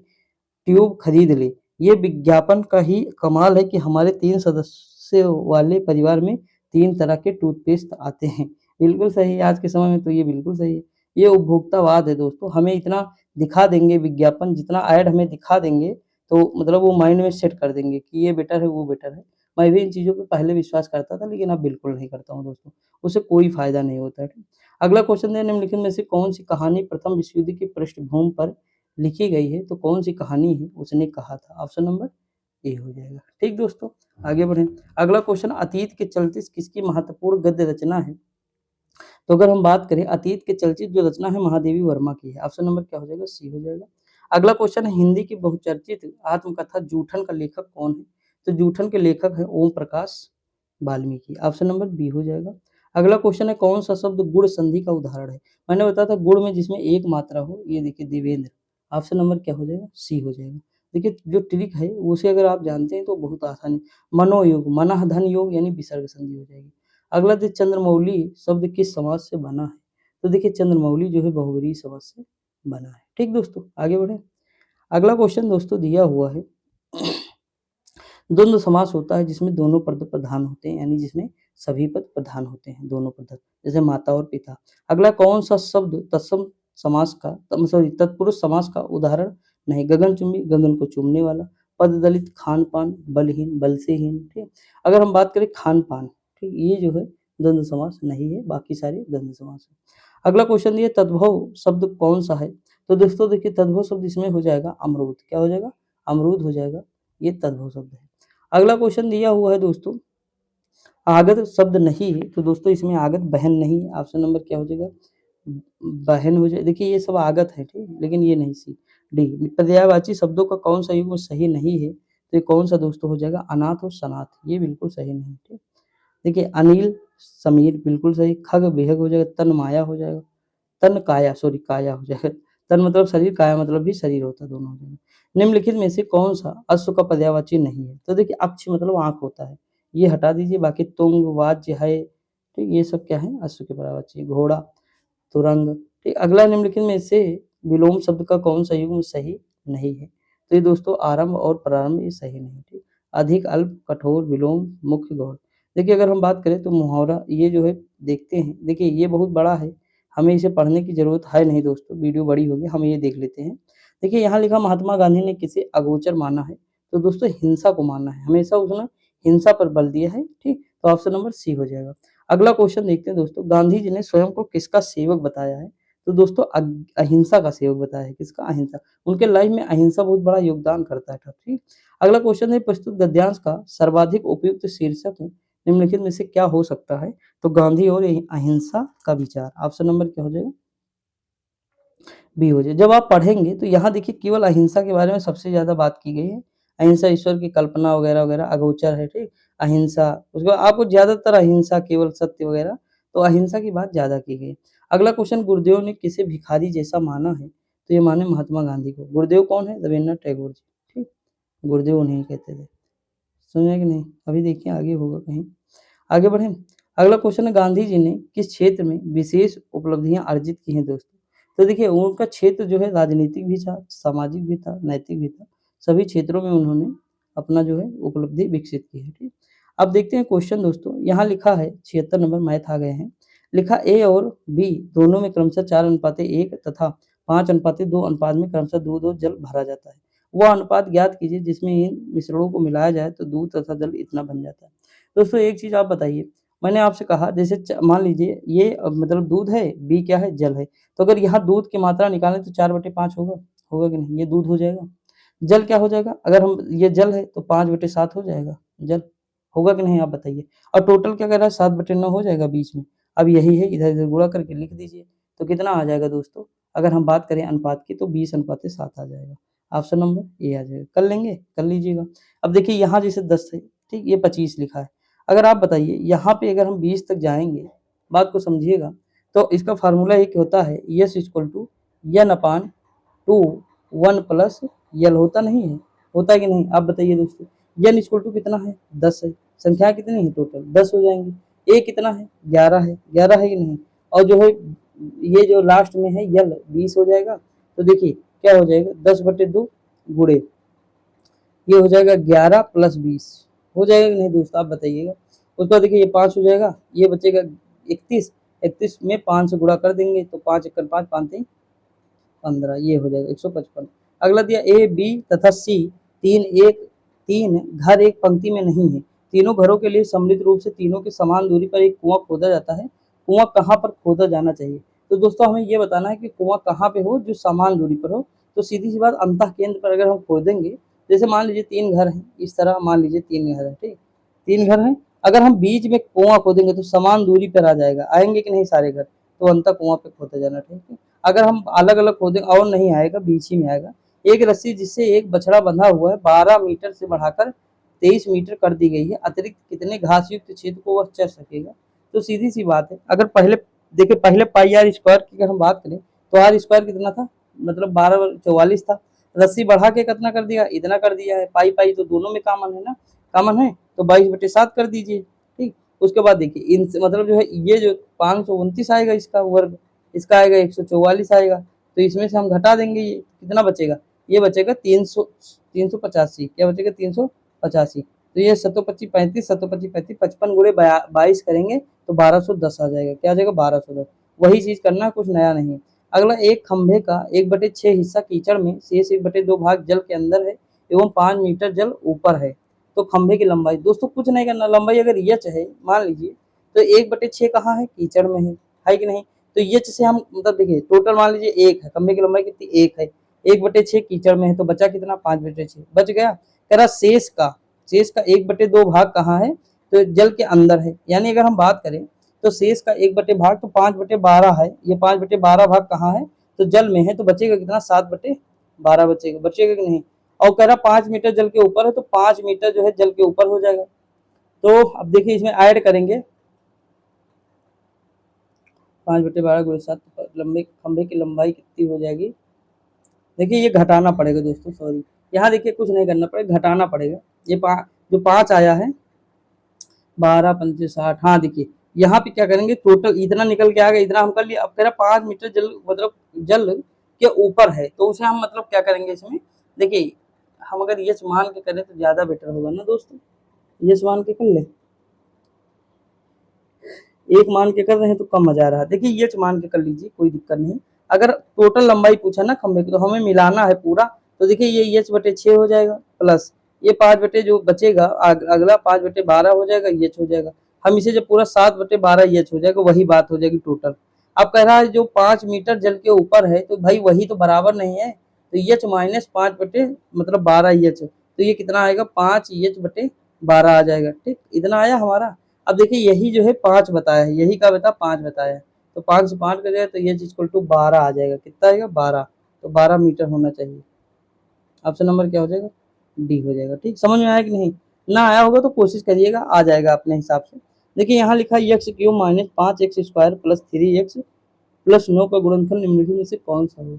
ट्यूब खरीद ले। ये विज्ञापन का ही कमाल है कि हमारे 3 सदस्य वाले परिवार में 3 तरह के टूथपेस्ट आते हैं। बिल्कुल सही है, आज के समय में तो ये बिल्कुल सही है। ये उपभोक्तावाद है दोस्तों, हमें इतना दिखा देंगे विज्ञापन, जितना ऐड हमें दिखा देंगे, तो मतलब वो माइंड में सेट कर देंगे कि ये बेटर है, वो बेटर है। मैं भी इन चीज़ों पे पहले विश्वास करता था, लेकिन अब बिल्कुल नहीं करता हूँ दोस्तों, उससे कोई फ़ायदा नहीं होता है। अगला क्वेश्चन है, निम्नलिखित में से कौन-सी कहानी प्रथम विश्व युद्ध की पृष्ठभूमि पर लिखी गई है? तो कौन-सी कहानी है उसने कहा था? ऑप्शन नंबर ए हो जाएगा। ठीक दोस्तों, आगे बढ़ें। अगला क्वेश्चन, अतीत के चलते किसकी महत्वपूर्ण गद्य रचना है? तो अगर हम बात करें अतीत के चलचित्र जो रचना है, महादेवी वर्मा की है। ऑप्शन नंबर क्या हो जाएगा? सी हो जाएगा। अगला क्वेश्चन है, हिंदी की बहुचर्चित आत्मकथा जूठन का लेखक कौन है? तो जूठन के लेखक हैं Om Prakash Valmiki. Option number B हो जाएगा। अगला क्वेश्चन है कौन सा शब्द गुण संधि का उदाहरण है। मैंने बताया था गुण में जिसमें एक मात्रा हो, ये देखिए देवेंद्र। ऑप्शन नंबर क्या हो जाएगा, सी हो जाएगा। देखिए जो ट्रिक है उसे अगर आप जानते हैं तो बहुत आसानी। मनोयोग, मनः धन योग यानी विसर्ग संधि हो जाएगी। अगला देखिए चंद्रमौली शब्द किस समास से बना है, तो देखिए चंद्रमौली जो है बहुव्रीहि समास से बना है। ठीक दोस्तों, आगे बढ़े। अगला क्वेश्चन दोस्तों दिया हुआ है द्वंद्व समास होता है जिसमें दोनों पद प्रधान होते हैं, यानी जिसमें सभी पद प्रधान होते हैं, दोनों पद, जैसे माता और पिता। अगला कौन सा शब्द तत्सम समास का सॉरी तत्पुरुष समास का उदाहरण नहीं। गगनचुंबी, गगन को चूमने वाला। पद दलित, खान पान, बलहीन, बल से हीन। ठीक, अगर हम बात करें खान पान, ठीक, ये जो है द्वंद्व समास नहीं है, बाकी सारे द्वंद्व समास है। अगला क्वेश्चन ये तद्भव शब्द कौन सा है, तो दोस्तों देखिए तद्भव शब्द इसमें हो जाएगा अमरूद। क्या हो जाएगा, अमरूद हो जाएगा, ये तद्भव शब्द है। अगला क्वेश्चन दिया हुआ है दोस्तों आगत शब्द नहीं है, तो दोस्तों इसमें आगत बहन नहीं है। ऑप्शन नंबर क्या हो जाएगा, बहन हो जाए। देखिए ये सब आगत है, ठीक, लेकिन ये नहीं, सी डी। पर्यायवाची शब्दों का कौन सा युग्म सही नहीं है, तो ये कौन सा दोस्तों हो जाएगा, अनाथ और सनाथ, ये बिल्कुल सही नहीं। ठीक, देखिए अनिल समीर बिल्कुल सही। खग बेहग हो जाएगा, तन माया हो जाएगा, तन काया सॉरी काया हो जाएगा। तन मतलब शरीर, काया मतलब भी शरीर होता है, दोनों हो जाएगा। निम्नलिखित में से कौन सा अश्व का पर्यायवाची नहीं है, तो देखिए अक्ष मतलब आंख होता है, ये हटा दीजिए। बाकी तुंग, वाज्य है, ठीक, ये सब क्या है, अश्व के पर्यायवाची। घोड़ा, तुरंग। ठीक, अगला निम्नलिखित में से विलोम शब्द का कौन सा युग्म सही नहीं है, तो ये दोस्तों आरंभ और प्रारंभ ये सही नहीं। ठीक, अधिक, अल्प, कठोर, विलोम, मुख्य, गौण। देखिए अगर हम बात करें तो मुहावरा ये जो है देखते हैं, देखिए ये बहुत बड़ा है, हमें इसे पढ़ने की जरूरत है नहीं दोस्तों, वीडियो बड़ी होगी, हम ये देख लेते हैं। देखिए यहाँ लिखा महात्मा गांधी ने किसे अगोचर माना है, तो दोस्तों हिंसा को माना है, हमेशा उसने हिंसा पर बल दिया है। ठीक, तो ऑप्शन नंबर सी हो जाएगा। अगला क्वेश्चन देखते हैं दोस्तों, गांधी जी ने स्वयं को किसका सेवक बताया है, तो दोस्तों अहिंसा का सेवक बताया है। किसका, अहिंसा। उनके लाइफ में अहिंसा बहुत बड़ा योगदान करता है। ठीक, अगला क्वेश्चन है प्रस्तुत गद्यांश का सर्वाधिक उपयुक्त शीर्षक निम्नलिखित में से क्या हो सकता है, तो गांधी और अहिंसा का विचार। ऑप्शन नंबर क्या हो जाएगा, बी हो जाए। जब आप पढ़ेंगे तो यहाँ देखिए केवल अहिंसा के बारे में सबसे ज्यादा बात की गई है। अहिंसा ईश्वर की कल्पना वगैरह वगैरह अगोचर है। ठीक, अहिंसा, उसके बाद आपको ज्यादातर अहिंसा, केवल सत्य वगैरह, तो अहिंसा की बात ज्यादा की गई। अगला क्वेश्चन, गुरुदेव ने किसे भिखारी जैसा माना है, तो ये माने महात्मा गांधी को। गुरुदेव कौन है, रविन्द्रनाथ टैगोर जी। ठीक, गुरुदेव उन्हें कहते थे। सुने कि नहीं, अभी देखिए आगे होगा कहीं। आगे बढ़े। अगला क्वेश्चन है गांधी जी ने किस क्षेत्र में विशेष उपलब्धियां अर्जित की हैं दोस्तों, तो देखिए उनका क्षेत्र जो है राजनीतिक भी था, सामाजिक भी था, नैतिक भी था, सभी क्षेत्रों में उन्होंने अपना जो है उपलब्धि विकसित की है। ठीक, अब देखते हैं क्वेश्चन दोस्तों, यहाँ लिखा है 76 नंबर, मैथ आ गए हैं। लिखा ए और बी दोनों में क्रमशः 4:1 तथा 5:2 अनुपात में क्रमशः दूध और जल भरा जाता है। वह अनुपात ज्ञात कीजिए जिसमें इन मिश्रणों को मिलाया जाए तो दूध तथा जल इतना बन जाता है। दोस्तों एक चीज आप बताइए, मैंने आपसे कहा जैसे मान लीजिए ये मतलब दूध है, बी क्या है, जल है, तो अगर यहाँ दूध की मात्रा निकालें तो 4/5 होगा, होगा कि नहीं, ये दूध हो जाएगा। जल क्या हो जाएगा, अगर हम ये जल है तो 5/7 हो जाएगा जल, होगा कि नहीं आप बताइए। और टोटल क्या कर रहा है, 7/9 हो जाएगा बीच में। अब यही है, इधर इधर गुणा करके लिख दीजिए, तो कितना आ जाएगा दोस्तों, अगर हम बात करें अनुपात की तो 20:7 आ जाएगा। ऑप्शन नंबर ए आ जाएगा। कर लेंगे, कर लीजिएगा। अब देखिए यहाँ जैसे 10 है, ठीक, ये 25 लिखा है। अगर आप बताइए यहाँ पे अगर हम 20 तक जाएंगे, बात को समझिएगा, तो इसका फार्मूला एक होता है S equal to n/2 1 plus L, होता नहीं है, होता है कि नहीं आप बताइए दोस्तों। n इक्वल टू कितना है, 10 है, संख्या कितनी है टोटल 10 हो जाएंगे। ए कितना है, 11 है, 11 है कि नहीं, और जो है ये जो लास्ट में है यल 20 हो जाएगा। तो देखिए क्या हो जाएगा, 10/2 गुणे ये हो जाएगा 11 + 20 हो जाएगा कि नहीं दोस्तों आप बताइएगा। उसके बाद देखिए ये 5 हो जाएगा, ये बचेगा 31, 31 में 5 से गुणा कर देंगे तो 5 × 5 5 3 15, ये हो जाएगा 155। अगला दिया ए बी तथा सी तीन घर एक पंक्ति में नहीं है, तीनों घरों के लिए सम्मिलित रूप से तीनों की समान दूरी पर एक कुआं खोदा जाता है, कुआं कहाँ पर खोदा जाना चाहिए। तो दोस्तों हमें ये बताना है कि कुआं कहाँ पे हो जो समान दूरी पर हो। तो सीधी सी बात, अंतः केंद्र पर अगर हम खोदेंगे, जैसे मान लीजिए 3 घर हैं, इस तरह मान लीजिए 3 घर है, ठीक, 3 घर हैं, अगर हम बीच में कुआं खोदेंगे तो समान दूरी पर आ जाएगा, आएंगे कि नहीं सारे घर, तो अंतः कुआं पे खोदा जाना, ठीक है। अगर हम अलग अलग खोदेंगे और नहीं आएगा, बीच ही में आएगा। एक रस्सी जिससे एक बछड़ा बंधा हुआ है 12 मीटर से बढ़ाकर 23 मीटर कर दी गई है, अतिरिक्त कितने घास युक्त क्षेत्र को वह चर सकेगा, तो सीधी सी बात है, अगर पहले देखिए पहले पाई आर स्क्वायर की अगर हम बात करें तो आर स्क्वायर कितना था, मतलब 12 44 था। रस्सी बढ़ा के कितना कर दिया, इतना कर दिया है। पाई पाई तो दोनों में कॉमन है ना, कॉमन है तो 22/7 कर दीजिए। ठीक, उसके बाद देखिए इन मतलब जो है ये जो 529 आएगा इसका वर्ग, इसका आएगा 144 आएगा, तो इसमें से हम घटा देंगे, ये कितना बचेगा, ये बचेगा 385। क्या बचेगा, 385। तो ये 725 35, 725 35, 55 गुणे 22 करेंगे तो 1210 आ जाएगा। क्या आ जाएगा, 1210। वही चीज करना है, कुछ नया नहीं। अगला, एक खंभे का 1/6 हिस्सा कीचड़ में, शेष 1/2 भाग जल के अंदर है एवं 5 मीटर जल ऊपर है, तो खंभे की लंबाई, दोस्तों कुछ नहीं करना, लंबाई अगर यच है मान लीजिए, तो 1/6 कहाँ है, कीचड़ में है कि नहीं। तो यच से हम मतलब देखिए टोटल मान लीजिए 1 है, खंभे की लंबाई कितनी, 1 है, 1/6 कीचड़ में है तो बचा कितना, 5/6 बच गया। कह रहा शेष का 1/2 भाग कहाँ है, तो जल के अंदर है। यानी अगर हम बात करें तो शेष का 1/भाग तो 5/12 है, ये 5/12 भाग कहाँ है, तो जल में है, तो बचेगा कितना, 7/12 बचेगा, बचेगा कि नहीं। और कह रहा 5 मीटर जल के ऊपर है, तो 5 मीटर जो है जल के ऊपर हो जाएगा। तो अब देखिए इसमें ऐड करेंगे 5/12 गुणे 7, लंबे खंभे की लंबाई कितनी हो जाएगी। देखिए ये घटाना पड़ेगा दोस्तों, सॉरी, यहाँ देखिए कुछ नहीं करना पड़ेगा, घटाना पड़ेगा। ये जो 5 आया है, 12×5 = 60। हाँ देखिए यहाँ पे क्या करेंगे, टोटल इतना निकल के आ गया, इतना हम कर लिया। अब कह रहा 5 मीटर जल मतलब जल के ऊपर है, तो उसे हम मतलब क्या करेंगे इसमें, देखिए हम अगर यच मान के करें तो ज्यादा बेटर होगा ना दोस्तों, यच मान के कर ले, एक मान के कर रहे हैं तो कम मजा आ रहा है। देखिए यच मान के कर लीजिए, कोई दिक्कत नहीं। अगर टोटल लंबाई पूछा ना खंबे की, तो हमें मिलाना है पूरा, तो देखिए ये h/6 हो जाएगा, प्लस ये 5 बटे जो बचेगा अगला 5/12 हो जाएगा, एच हो जाएगा। हम इसे जब पूरा 7/12 एच हो जाएगा, वही बात हो जाएगी टोटल। अब कह रहा है जो 5 मीटर जल के ऊपर है, तो भाई वही तो बराबर नहीं है, तो एच माइनस 5 बटे मतलब 12 एच, तो ये कितना आएगा, 5h/12 आ जाएगा। ठीक, इतना आया हमारा। अब देखिए यही जो है 5 बताया है, यही का बता 5 बताया है, तो 5 से 5 कर जाए तो ये इक्वल टू 12 आ जाएगा। कितना आएगा, 12, तो 12 मीटर होना चाहिए। ऑप्शन नंबर क्या हो जाएगा, डी हो जाएगा। ठीक, समझ में आया कि नहीं, ना आया होगा तो कोशिश करिएगा, आ जाएगा अपने हिसाब से। देखिए यहाँ लिखा है x³ minus 5x² plus 3x plus 9 का गुणनफल निम्नलिखित में से कौन सा है।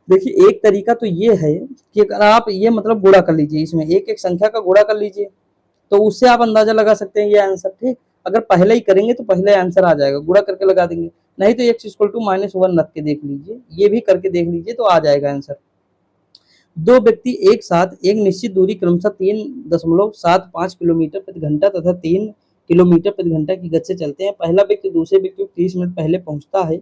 देखिए एक तरीका तो ये है कि अगर आप ये मतलब गुणा कर लीजिए, इसमें एक एक संख्या का गुणा कर लीजिए, तो उससे आप अंदाजा लगा सकते हैं ये आंसर। ठीक, अगर पहले ही करेंगे तो पहले आंसर आ जाएगा, गुणा करके लगा देंगे, नहीं तो x=-1 रख के देख लीजिए, ये भी करके देख लीजिए तो आ जाएगा आंसर। दो व्यक्ति एक साथ एक निश्चित दूरी क्रमशः 3.75 किलोमीटर प्रति घंटा तथा 3 किलोमीटर प्रति घंटा की गति से चलते हैं। पहला व्यक्ति दूसरे व्यक्ति को 30 मिनट पहले पहुंचता है,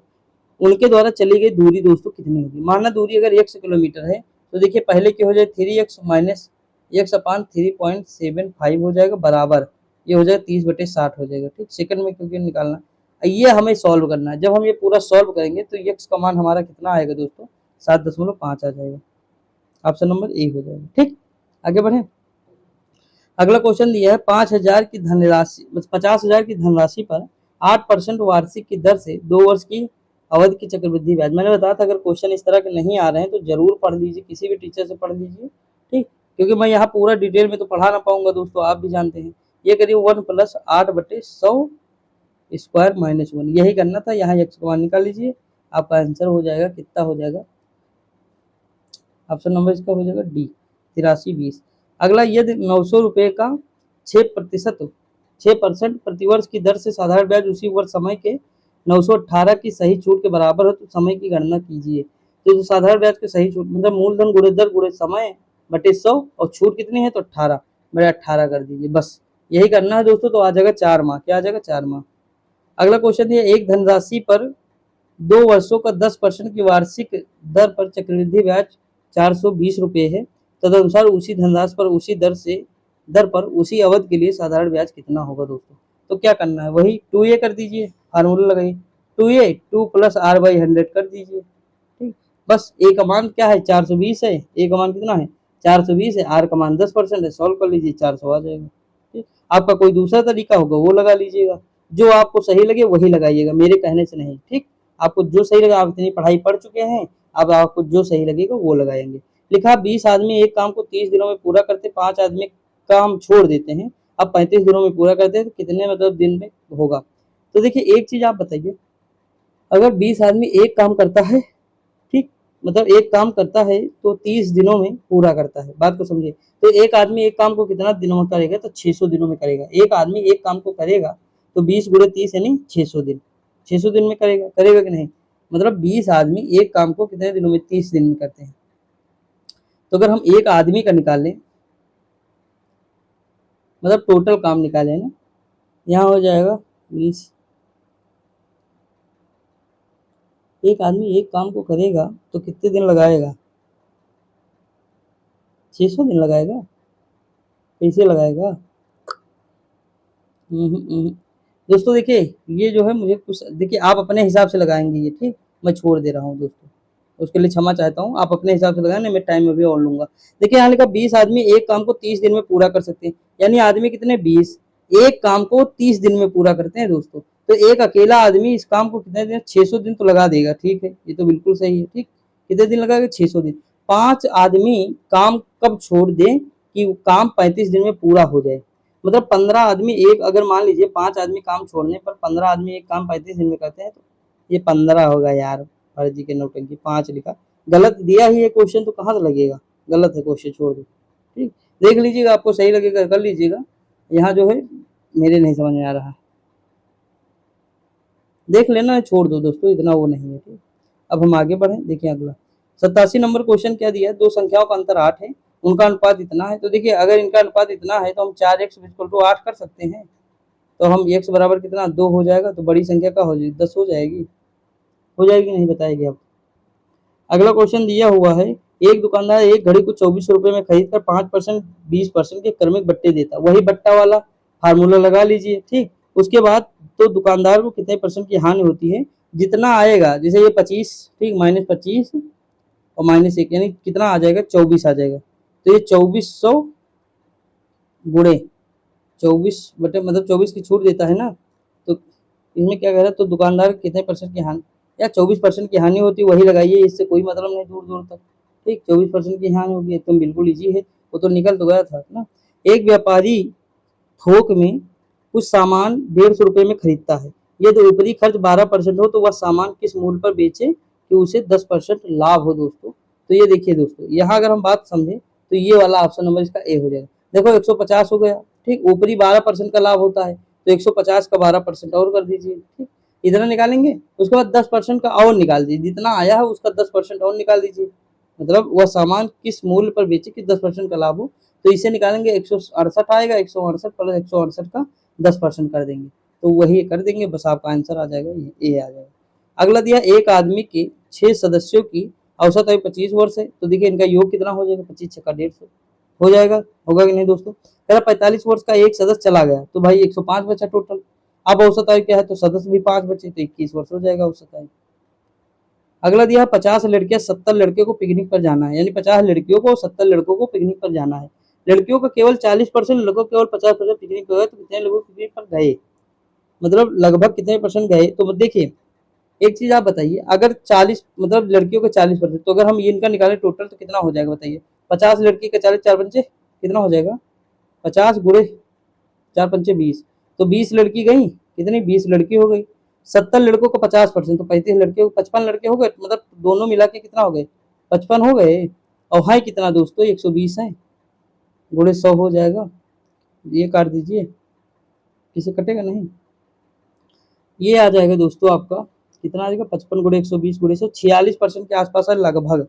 उनके द्वारा चली गई दूरी दोस्तों कितनी होगी। मानना दूरी अगर 100 किलोमीटर है, तो देखिए पहले क्या हो जाए, 3x माइनस x/3.75 हो जाएगा, बराबर ये हो जाएगा 30/60 हो जाएगा। ठीक, सेकंड में क्योंकि निकालना, ये हमें सॉल्व करना है। जब हम ये पूरा सॉल्व करेंगे तो x का मान हमारा कितना आएगा दोस्तों, 7.5 आ जाएगा। ऑप्शन नंबर ए हो जाएगा। ठीक, आगे बढ़े। अगला क्वेश्चन दिया है 5,000 की धनराशि 50,000 की धनराशि पर 8% वार्षिक की दर से 2 वर्ष की अवधि की चक्रवृद्धि ब्याज। मैंने बताया था अगर क्वेश्चन इस तरह के नहीं आ रहे हैं तो जरूर पढ़ लीजिए, किसी भी टीचर से पढ़ लीजिए। ठीक, क्योंकि मैं यहाँ पूरा डिटेल में तो पढ़ा ना पाऊंगा दोस्तों, आप भी जानते हैं। ये करिए 1 + 8/100 स्क्वायर माइनस 1, यही करना था। यहाँ x का मान निकाल लीजिए, आपका आंसर हो जाएगा, कितना हो जाएगा, ऑप्शन नंबर इसका हो जाएगा डी, 8320। अगला, यदि 900 रुपये का 6% प्रतिवर्ष की दर से साधारण ब्याज उसी वर्ष समय के 918 की सही छूट के बराबर हो तो समय की गणना कीजिए। तो साधारण ब्याज के सही छूट मतलब मूलधन गुणे दर गुणे समय बटे 100, और छूट कितनी है तो 18 बटे 18 कर दीजिए, बस यही करना है दोस्तों। तो आ जाएगा 4 माह। क्या आ जाएगा, 4 माह। अगला क्वेश्चन ये, एक धनराशि पर 2 वर्षों का 10% की वार्षिक दर पर चक्रवृद्धि ब्याज 420 रुपये है, तदनुसार उसी धनराशि पर उसी दर पर उसी अवधि के लिए साधारण ब्याज कितना होगा दोस्तों। तो क्या करना है, वही 2a कर दीजिए, फार्मूला लगाइए, 2a 2 + r/100 कर दीजिए। ठीक, बस a का मान क्या है, 420 है, a का मान कितना है 420 है, r का मान 10% है, सॉल्व कर लीजिए, 400 आ जाएगा। ठीक, आपका कोई दूसरा तरीका होगा वो लगा लीजिएगा, जो आपको सही लगे वही लगाइएगा, मेरे कहने से नहीं। ठीक, आपको जो सही लगा, आप इतनी पढ़ाई पढ़ चुके हैं, अब आपको जो सही लगेगा वो लगाएंगे। लिखा 20 आदमी एक काम को 30 दिनों में पूरा करते, 5 आदमी काम छोड़ देते हैं, अब 35 दिनों में पूरा करते हैं तो कितने मतलब दिन में होगा। तो देखिए एक चीज़ आप बताइए, अगर 20 आदमी एक काम करता है, ठीक, मतलब एक काम करता है तो 30 दिनों में पूरा करता है, बात को समझिए। तो एक आदमी एक काम को कितना दिनों में करेगा, तो 600 दिनों में करेगा। एक आदमी एक काम को करेगा तो 20 गुणे 30 यानी 600 दिन, 600 दिन में करेगा, करेगा कि नहीं। मतलब 20 आदमी एक काम को कितने दिनों में, 30 दिन में करते हैं। तो अगर हम एक आदमी का निकालें, मतलब टोटल काम निकालें ना, यहाँ हो जाएगा 20, एक आदमी एक काम को करेगा तो कितने दिन लगाएगा, 600 दिन लगाएगा। कैसे लगाएगा? दोस्तों देखिए, ये जो है मुझे कुछ, देखिए आप अपने हिसाब से लगाएंगे ये, ठीक, मैं छोड़ दे रहा हूँ दोस्तों, उसके लिए क्षमा चाहता हूँ। आप अपने हिसाब से लगाएं, नहीं मैं टाइम में भी और लूंगा। देखिए यहाँ लिखा 20 आदमी एक काम को 30 दिन में पूरा कर सकते हैं, यानी आदमी कितने, 20 एक काम को 30 दिन में पूरा करते हैं दोस्तों। तो एक अकेला आदमी इस काम को कितने दिन, 600 दिन तो लगा देगा, ठीक है, ये तो बिल्कुल सही है, ठीक। कितने दिन लगाएगा, 600 दिन। 5 आदमी काम कब छोड़ दें कि काम 35 दिन में पूरा हो जाए, मतलब 15 आदमी एक, अगर मान लीजिए 5 आदमी काम छोड़ने पर 15 आदमी एक काम 35 दिन में करते हैं, तो ये 15 होगा यार, फर्जी के नौटंकी, 5 लिखा, गलत दिया ही है क्वेश्चन, तो कहाँ से लगेगा, गलत है क्वेश्चन, छोड़ दो, ठीक। देख लीजिएगा, आपको सही लगेगा कर लीजिएगा, यहाँ जो है मेरे नहीं समझ में आ रहा, देख लेना, छोड़ दो दोस्तों, इतना वो नहीं है, ठीक। अब हम आगे बढ़े, देखिए अगला 87 नंबर क्वेश्चन क्या दिया है, दो संख्याओं का अंतर 8 है, उनका अनुपात इतना है। तो देखिए अगर इनका अनुपात इतना है तो हम 4x इक्वल टू 8 कर सकते हैं। तो हम x बराबर कितना, 2 हो जाएगा, तो बड़ी संख्या का हो जाएगी 10 हो जाएगी, हो जाएगी नहीं, बताएगी आप। अगला क्वेश्चन दिया हुआ है, एक दुकानदार एक घड़ी को 24 रुपए में खरीद कर 5% 20% के क्रमिक बट्टे देता, वही बट्टा वाला फार्मूला लगा लीजिए, ठीक। उसके बाद तो दुकानदार को कितने परसेंट की हानि होती है, जितना आएगा, जैसे ये 25, ठीक, -25 और -1 यानी कितना आ जाएगा, 24 आ जाएगा। तो ये 2400 गुणे 24 बटे, मतलब 24 की छूट देता है ना, तो इसमें क्या कह रहा है, तो दुकानदार कितने परसेंट की हानि, या 24% की हानि होती है, वही लगाइए, इससे कोई मतलब नहीं दूर दूर तक, ठीक। 24% की हानि होगी, एकदम बिल्कुल ईजी है, वो तो निकल तो गया था ना। एक व्यापारी थोक में कुछ सामान 150 रुपए में खरीदता है, यदि ऊपरी खर्च 12% हो तो वह सामान किस मूल्य पर बेचे कि उसे 10% लाभ हो दोस्तों। तो ये देखिए दोस्तों, यहाँ अगर हम बात समझें तो ये वाला ऑप्शन नंबर इसका ए हो जाएगा। देखो 150 हो गया, ठीक, ऊपरी 12% का लाभ होता है, तो 150 का 12% और कर दीजिए, ठीक, इतना निकालेंगे। उसके बाद 10% का और निकाल दीजिए, जितना आया है उसका 10% और निकाल दीजिए, मतलब वह सामान किस मूल्य पर बेचे कि 10% का लाभ हो। तो इसे निकालेंगे, 168 आएगा, 168 प्लस 168 का 10% कर देंगे, तो वही कर देंगे, बस आपका आंसर आ जाएगा, ये आ जाएगा। अगला दिया, एक आदमी के 6 सदस्यों की औसत आयु 25 वर्ष है, तो देखिए इनका योग कितना हो जाएगा, 25 छक्का 150 हो जाएगा, होगा कि नहीं दोस्तों। कह रहा 45 वर्ष का एक सदस्य चला गया, तो भाई 105 बचा टोटल। अब औसत आयु क्या है, तो सदस्य भी 5 बचे, तो 21 वर्ष हो जाएगा औसत आयु। अगला दिया 50 लड़कियां 70 लड़के को पिकनिक पर जाना है, यानी 50 लड़कियों को 70 लड़कों को पिकनिक पर जाना है। लड़कियों का केवल 40%, लड़कों केवल 50% पिकनिक पर गए, तो कितने लोग पिकनिक पर गए, मतलब लगभग कितने परसेंट गए। तो देखिए एक चीज आप बताइए, अगर 40 मतलब लड़कियों का 40%, तो अगर हम इनका निकालें टोटल तो कितना हो जाएगा बताइए। 50 लड़की का 40, 4 पंचे कितना हो जाएगा, 50 गुणे 4 पंचे 20, तो 20 लड़की गई, कितनी, 20 लड़की हो गई। 70 लड़कों को 50%, तो 35 लड़के, 55 लड़के हो गए, मतलब दोनों मिला के कितना हो गए, 55 हो गए। और है कितना दोस्तों, 120 है, गुणे 100 हो जाएगा, ये काट दीजिए, किसे कटेगा नहीं, ये आ जाएगा दोस्तों आपका, कितना आ जाएगा, 55 गुणे 120 गुणे 100, 46% के आसपास है, लगभग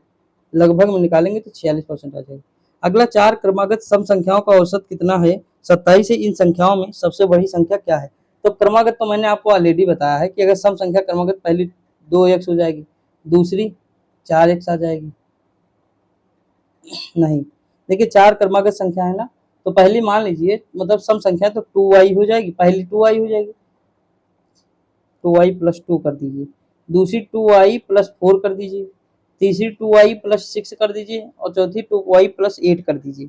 लगभग में निकालेंगे तो 46% आ जाएगा। अगला, 4 क्रमागत सम संख्याओं का औसत कितना है, 27 है, इन संख्याओं में सबसे बड़ी संख्या क्या है। तो क्रमागत तो मैंने आपको ऑलरेडी बताया है कि अगर सम संख्या क्रमागत, पहली 2x हो जाएगी, दूसरी 4x आ जाएगी, नहीं, देखिए 4 क्रमागत संख्या है ना, तो पहली मान लीजिए मतलब सम संख्या, तो 2y हो जाएगी, पहली 2y हो जाएगी, 2y+2 कर दीजिए, दूसरी 2y+4 कर दीजिए, तीसरी 2y+6 कर दीजिए, और चौथी 2y+8 कर दीजिए,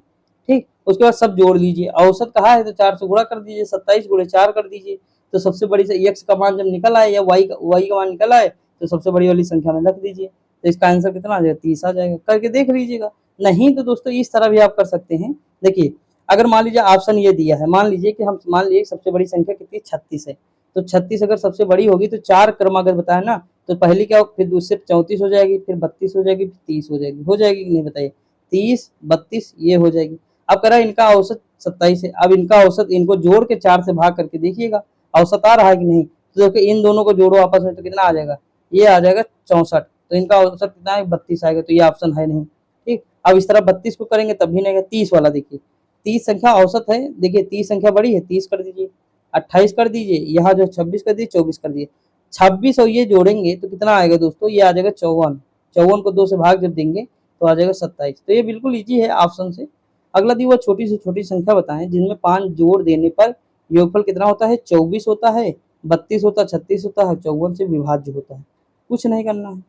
ठीक। उसके बाद सब जोड़ लीजिए, औसत कहा है तो 4 से गुणा कर दीजिए, 27 गुणे 4 कर दीजिए, तो सबसे बड़ी से x का मान जब निकल आए या y का मान निकल आए, तो सबसे बड़ी वाली संख्या में रख दीजिए, तो इसका आंसर कितना आ जाएगा, 30 आ जाएगा। करके देख लीजिएगा, नहीं तो दोस्तों इस तरह भी आप कर सकते हैं। देखिए अगर मान लीजिए ऑप्शन ये दिया है, मान लीजिए कि हम मान लीजिए सबसे बड़ी संख्या कितनी 36 है, तो 36 अगर सबसे बड़ी होगी तो 4 क्रमागत बताया ना, तो पहली क्या फिर उससे 34 हो जाएगी, फिर 32 हो जाएगी, फिर 30 हो जाएगी कि नहीं बताइए? 30 32 ये हो जाएगी। अब कह रहा है इनका औसत 27 है, अब इनका औसत इनको जोड़ के 4 से भाग करके देखिएगा औसत आ रहा है कि नहीं। तो देखिए इन दोनों को जोड़ो आपस में तो कितना आ जाएगा, ये आ जाएगा 64, तो इनका औसत कितना है 32 आएगा, तो ये ऑप्शन है नहीं। ठीक, अब इस तरह 32 को करेंगे तब भी नहीं, 30 वाला देखिए, 30 संख्या औसत है, देखिए 30 संख्या बड़ी है, 30 कर दीजिए, 28 कर दीजिए, यहाँ जो 26 कर दीजिए, 24 कर दीजिए, 26 और ये जोड़ेंगे तो कितना आएगा दोस्तों, ये आ जाएगा 54, 54 को 2 से भाग जब देंगे तो आ जाएगा 27। तो ये बिल्कुल ईजी है ऑप्शन से। अगला दी हुआ छोटी से छोटी संख्या बताएं जिनमें 5 जोड़ देने पर योगफल कितना होता है, 24 होता है, 32 होता है, 36 होता है, 54 से विभाज्य होता है। कुछ नहीं करना है,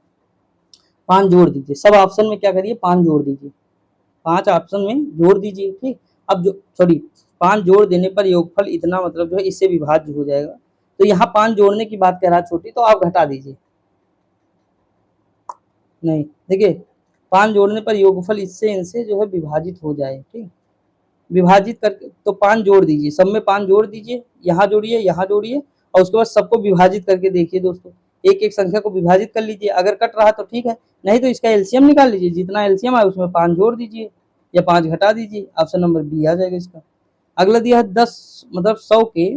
5 जोड़ दीजिए, सब ऑप्शन में क्या करिए 5 जोड़ दीजिए, 5 ऑप्शन में जोड़ दीजिए। ठीक, अब जो सॉरी 5 जोड़ देने पर योगफल इतना मतलब जो है इससे विभाज्य हो जाएगा। तो यहाँ 5 जोड़ने की बात कह रहा है छोटी, तो आप घटा दीजिए, नहीं देखिए 5 जोड़ने पर योगफल इससे इनसे जो है विभाजित हो जाए। ठीक, विभाजित करके तो 5 जोड़ दीजिए, सब में 5 जोड़ दीजिए, यहाँ जोड़िए, यहाँ जोड़िए, और उसके बाद सबको विभाजित करके देखिए दोस्तों, एक एक संख्या को विभाजित कर लीजिए, अगर कट रहा तो ठीक है, नहीं तो इसका एलसीएम निकाल लीजिए, जितना एलसीएम आए उसमें 5 जोड़ दीजिए या 5 घटा दीजिए, ऑप्शन नंबर बी आ जाएगा इसका। अगला दिया है 10 मतलब 100 के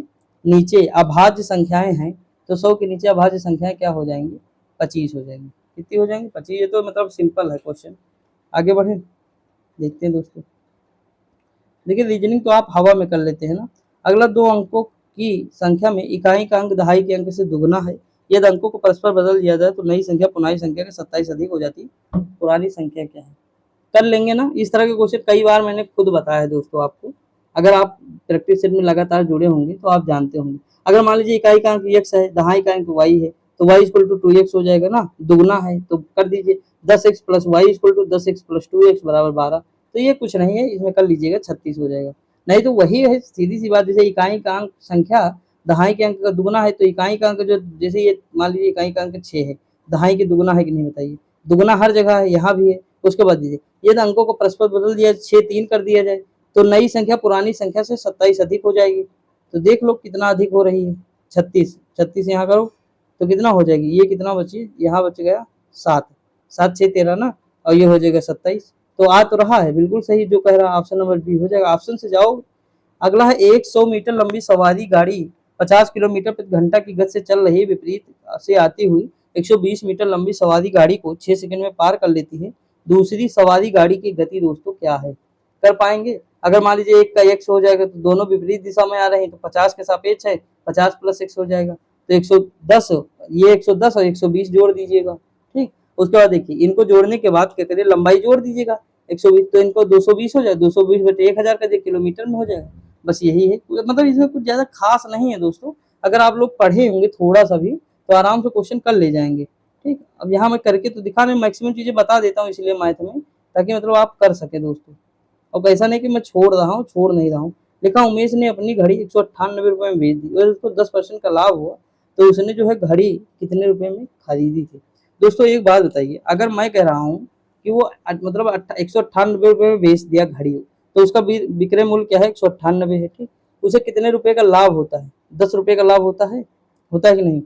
नीचे अभाज्य संख्याएं हैं, तो 100 के नीचे अभाज्य संख्याएं क्या हो जाएंगी, 25 हो जाएंगी। कितनी हो जाएंगी, 25। ये तो मतलब सिंपल है क्वेश्चन। आगे बढ़े, देखते हैं दोस्तों। देखिए रीजनिंग तो आप हवा में कर लेते हैं ना। अगला 2 अंकों की संख्या में इकाई का अंक दहाई के अंक से दुगना है, यदि अंकों को परस्पर बदल दिया जाए तो नई संख्या पुरानी संख्या के 27 अधिक हो जाती, पुरानी संख्या क्या है। कर लेंगे ना, इस तरह के क्वेश्चन कई बार मैंने खुद बताया है दोस्तों आपको, अगर आप प्रैक्टिस सेट में लगातार जुड़े होंगे तो आप जानते होंगे। अगर मान लीजिए इकाई का अंक x है, दहाई का अंक y है, तो y इक्वल टू 2x हो जाएगा ना, दुगना है तो कर दीजिए 10x plus Y equal to 10x plus 2x बराबर 12, तो ये कुछ नहीं है, इसमें कर लीजिएगा 36 हो जाएगा। नहीं तो वही है सीधी सी बात, जैसे इकाई का अंक संख्या दहाई के अंक का दुगना है, तो इकाई का अंक जो जैसे ये मान लीजिए इकाई का अंक 6 है, दहाई के दुगना है कि नहीं बताइए, दुगना हर जगह है, यहाँ भी है। उसके बाद दीजिए यदि अंकों को परस्पर बदल दिया 6 3 कर दिया जाए तो नई संख्या पुरानी संख्या से 27 अधिक हो जाएगी, तो देख लो कितना अधिक हो रही है, 36 36 यहाँ करो तो कितना हो जाएगी, ये कितना बची, यहाँ बच गया 7, 7 6 13 ना, और ये हो जाएगा 27। तो आ तो रहा है बिल्कुल सही जो कह रहा है, ऑप्शन नंबर बी हो जाएगा, ऑप्शन से जाओ। अगला है 100 मीटर लंबी सवारी गाड़ी 50 किलोमीटर प्रति घंटा की गति से चल रही विपरीत से आती हुई 120 मीटर लंबी सवारी गाड़ी को 6 सेकंड में पार कर लेती है, दूसरी सवारी गाड़ी की गति दोस्तों क्या है। कर पाएंगे, अगर मान लीजिए एक का x हो जाएगा तो दोनों विपरीत दिशा में आ रहे हैं, तो 50 के सापेक्ष है, 50 प्लस x हो जाएगा, तो 110, ये 110 और 120 जोड़ दीजिएगा। ठीक, उसके बाद देखिए इनको जोड़ने के बाद क्या करिए, लंबाई जोड़ दीजिएगा 120, तो इनको 220 हो जाए, 220 बटे 1000 का किलोमीटर में हो जाएगा। बस यही है, मतलब इसमें कुछ ज्यादा खास नहीं है दोस्तों, अगर आप लोग पढ़े होंगे थोड़ा सा भी तो आराम से क्वेश्चन कर ले जाएंगे। ठीक, अब यहाँ मैं करके तो दिखा नहीं, मैक्सिमम चीजें बता देता हूँ इसलिए मैथ में, ताकि मतलब आप कर सके दोस्तों। अब ऐसा नहीं कि मैं छोड़ रहा हूँ, छोड़ नहीं रहा हूँ। लिखा उमेश ने अपनी घड़ी 198 रुपए में बेच दी और उसको 10% का लाभ हुआ, तो उसने जो है घड़ी कितने रुपए में खरीदी थी। दोस्तों एक बात बताइए, अगर मैं कह रहा हूँ कि वो मतलब 198 रुपए में बेच दिया घड़ी, तो उसका विक्रय मूल्य क्या है, 198 है। ठीक, उसे कितने रुपए का लाभ होता है, 10 रुपए का लाभ होता है कि नहीं,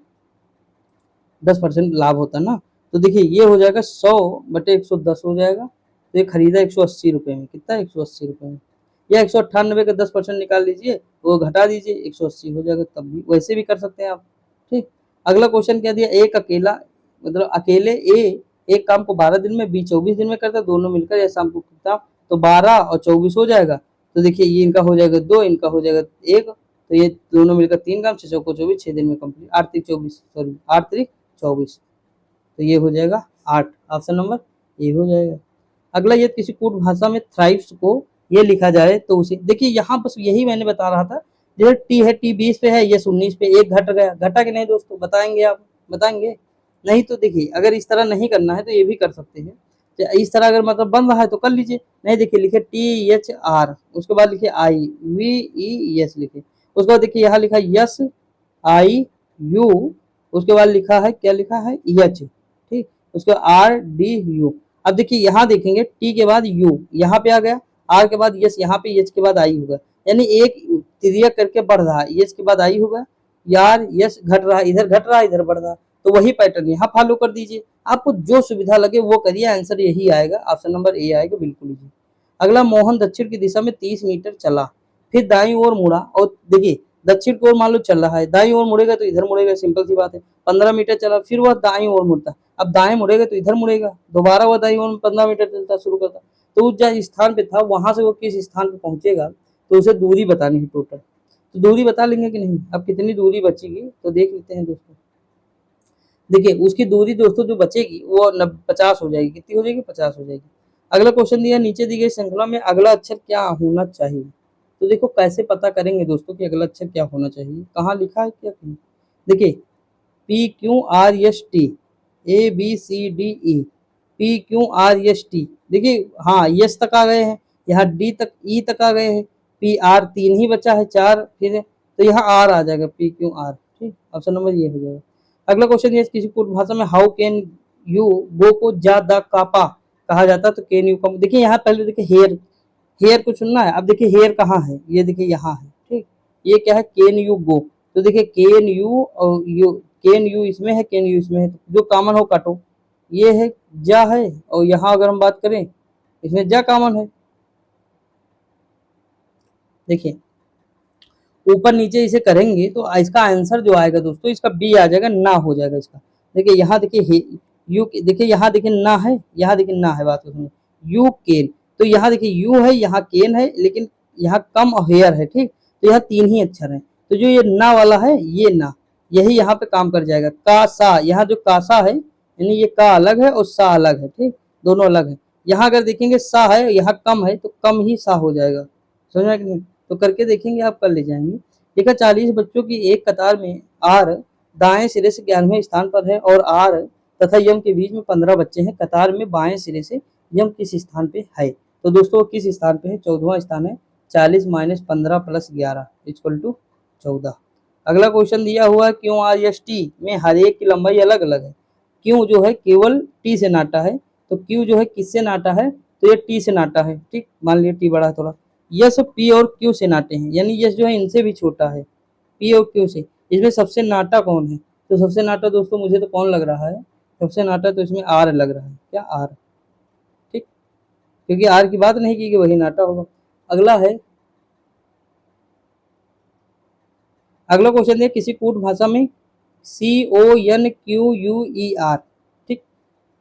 10% लाभ होता है ना। तो देखिए ये हो जाएगा 100 बटे 110 हो जाएगा, तो ये खरीदा 180 रुपए में, कितना 180 रुपए में, या 198 का 10% निकाल लीजिए, वो घटा दीजिए 180 हो जाएगा, तब भी वैसे भी कर सकते हैं आप। ठीक, अगला क्वेश्चन क्या दिया, एक अकेला मतलब अकेले ए एक काम को 12 दिन में, बी 24 दिन में करता है, दोनों मिलकर या शाम को करता, तो 12 और 24 हो जाएगा, तो देखिए ये इनका हो जाएगा 2, इनका हो जाएगा 1, तो ये दोनों मिलकर 3 काम, 6 चौको 24, 6 दिन में कंप्लीट, 8 3 24 सॉरी 8 3 24, तो ये हो जाएगा 8, ऑप्शन नंबर ए हो जाएगा। अगला ये किसी कूट भाषा में थ्राइव्स को ये लिखा जाए तो उसे देखिए, यहाँ बस यही मैंने बता रहा था, जैसे टी है, टी 20 पे है, ये 19 पे, एक घट गया, घटा कि नहीं दोस्तों, बताएंगे आप, बताएंगे नहीं तो देखिए अगर इस तरह नहीं करना है तो ये भी कर सकते हैं, इस तरह अगर मतलब बन रहा है तो कर लीजिए, नहीं देखिए लिखे टी एच आर, उसके बाद लिखे आई वी ई एस लिखे, उसके बाद देखिए यहाँ लिखा यस आई यू, उसके बाद लिखा है क्या, लिखा है एच, ठीक, उसके बाद आर डी यू। अब देखिए यहाँ देखेंगे टी के बाद यू यहाँ पे आ गया, आर के बाद यस, यहाँ पे यस के बाद आई होगा, यानी एक तिर्यक करके बढ़ रहा है, यस के बाद आई होगा, यार यस घट रहा है, इधर घट रहा है, इधर बढ़ रहा है, तो वही पैटर्न यहाँ फॉलो कर दीजिए। आपको जो सुविधा लगे वो करिए, आंसर यही आएगा, ऑप्शन नंबर ए आएगा बिल्कुल ही। अगला, मोहन दक्षिण की दिशा में 30 मीटर चला, फिर दाईं ओर मुड़ा, और देखिए दक्षिण की ओर मान लो चल रहा है, दाईं ओर मुड़ेगा तो इधर मुड़ेगा, सिंपल सी बात है। 15 मीटर चला, फिर वह दाईं ओर मुड़ता, अब दाएं मुड़ेगा तो इधर मुड़ेगा, दोबारा वह दाईं ओर 15 मीटर चलता शुरू करता, तो जिस स्थान पे था वहां से वो किस स्थान पे पहुंचेगा, तो उसे दूरी बतानी है टोटल। तो दूरी बता लेंगे कि नहीं, अब कितनी दूरी बचेगी तो देख लेते हैं दोस्तों। देखिए उसकी दूरी दोस्तों जो बचेगी वो 50 हो जाएगी, कितनी हो जाएगी, 50 हो जाएगी। अगला क्वेश्चन दिया, नीचे दी गई श्रृंखला में अगला अक्षर क्या होना चाहिए। तो देखो कैसे पता करेंगे दोस्तों कि अगला अक्षर क्या होना चाहिए, कहाँ लिखा है क्या कहीं। देखिए P Q R S T, A B C D E, P Q R S T, देखिए हाँ यस तक आ गए हैं, यहाँ डी तक ई तक आ गए हैं, पी आर 3 ही बचा है, 4 फिर, तो यहाँ आर आ जाएगा, पी क्यू आर, ठीक, ऑप्शन नंबर ये हो जाएगा। अगला क्वेश्चन ये, किसी कुछ भाषा में हाउ कैन यू गो को जा द कापा कहा जाता है, तो कैन यू कम, देखिए यहाँ पहले देखिए हेयर, हेयर को चुनना है, अब देखिए हेयर कहाँ है, ये देखिए यहाँ है, ठीक, ये क्या है, कैन यू गो, तो देखिए कैन यू और यू, कैन यू इसमें है, कैन यू इसमें है, जो कॉमन हो काटो, ये है जा है, और यहाँ अगर हम बात करें इसमें जा कॉमन है, देखिए ऊपर नीचे इसे करेंगे तो इसका आंसर जो आएगा दोस्तों, इसका बी आ जाएगा, ना हो जाएगा इसका। देखिए यहाँ देखिए यू, देखिए यहाँ देखिए ना है, यहाँ देखिए ना है, बात सुनिए, यू केन, तो यहाँ देखिए यू है, यहाँ केन है, लेकिन यहाँ कम हेयर है, ठीक, तो यहाँ 3 ही अक्षर है, तो जो ये ना वाला है ये ना, यही यहाँ पे काम कर जाएगा। का सा, यहाँ जो कासा है यानी ये का अलग है और सा अलग है, ठीक, दोनों अलग है। यहाँ अगर देखेंगे सा है, यहाँ कम है, तो कम ही सा हो जाएगा, समझ कि नहीं, तो करके देखेंगे, आप कर ले जाएंगे। देखा 40 बच्चों की एक कतार में आर दाएं सिरे से 11वें स्थान पर है और आर तथा यम के बीच में 15 बच्चे हैं, कतार में बाएं सिरे से यम किस स्थान पे है, तो दोस्तों किस स्थान पे है, 14वां स्थान है, 40 माइनस 15 प्लस 11 इक्वल टू 14। अगला क्वेश्चन दिया हुआ है, क्यों आर एस टी में हर एक की लंबाई अलग अलग है, क्यों जो है केवल टी से नाटा है, तो क्यू जो है किससे नाटा है, तो ये टी से नाटा है, ठीक, मान लिया टी बड़ा है थोड़ा, यस पी और क्यू से नाटे हैं, यानी यस जो है इनसे भी छोटा है, पी और क्यू से, इसमें सबसे नाटा कौन है, तो सबसे नाटा दोस्तों मुझे तो कौन लग रहा है, सबसे नाटा तो इसमें आर लग रहा है, क्या आर, ठीक, क्योंकि आर की बात नहीं की कि वही नाटा होगा। अगला है, अगला क्वेश्चन है, किसी कूट भाषा में C O N Q U E R, ठीक,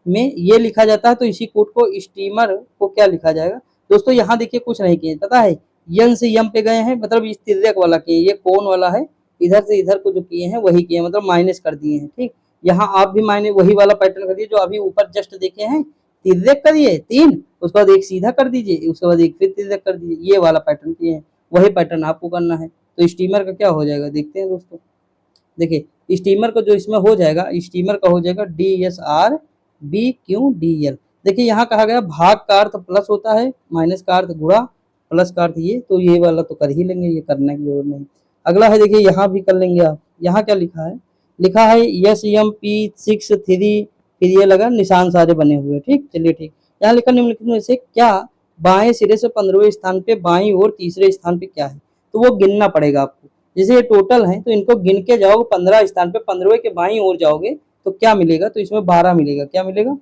में ये लिखा जाता है, तो इसी कोड को स्टीमर को क्या लिखा जाएगा। दोस्तों यहाँ देखिए कुछ नहीं किए, पता है यन से यम पे गए हैं, मतलब इस तिर्यक वाला किए, ये कौन वाला है, इधर से इधर को जो किए हैं वही किए, मतलब माइनस कर दिए हैं, ठीक, यहाँ आप भी माइनस वही वाला पैटर्न कर दिए जो अभी ऊपर जस्ट देखे हैं, तिर्यक करिए 3, उसके बाद एक सीधा कर दीजिए, उसके बाद एक फिर तिर्यक कर दीजिए, ये वाला पैटर्न किए हैं, वही पैटर्न आपको करना है। तो स्टीमर का क्या हो जाएगा देखते हैं दोस्तों। देखिए स्टीमर का जो इसमें हो जाएगा, स्टीमर का हो जाएगा D S R B Q D L. देखिए यहाँ कहा गया भाग का अर्थ प्लस होता है, माइनस का अर्थ गुणा, प्लस का अर्थ ये, तो ये वाला तो कर ही लेंगे, ये करने की जरूरत नहीं। अगला है देखिए यहाँ भी कर लेंगे आप, यहाँ क्या लिखा है, लिखा है एस एम पी 6 3, फिर ये लगा निशान सारे बने हुए, ठीक, चलिए ठीक। यहाँ लिखा निम्नलिखित में से क्या बाएं सिरे से 15वें स्थान पे बाईं और तीसरे स्थान पे क्या है, तो वो गिनना पड़ेगा आपको। जैसे ये टोटल है तो इनको गिन के जाओगे, 15 स्थान पे 15वें के बाईं ओर जाओगे तो क्या मिलेगा, तो इसमें 12 मिलेगा, क्या मिलेगा,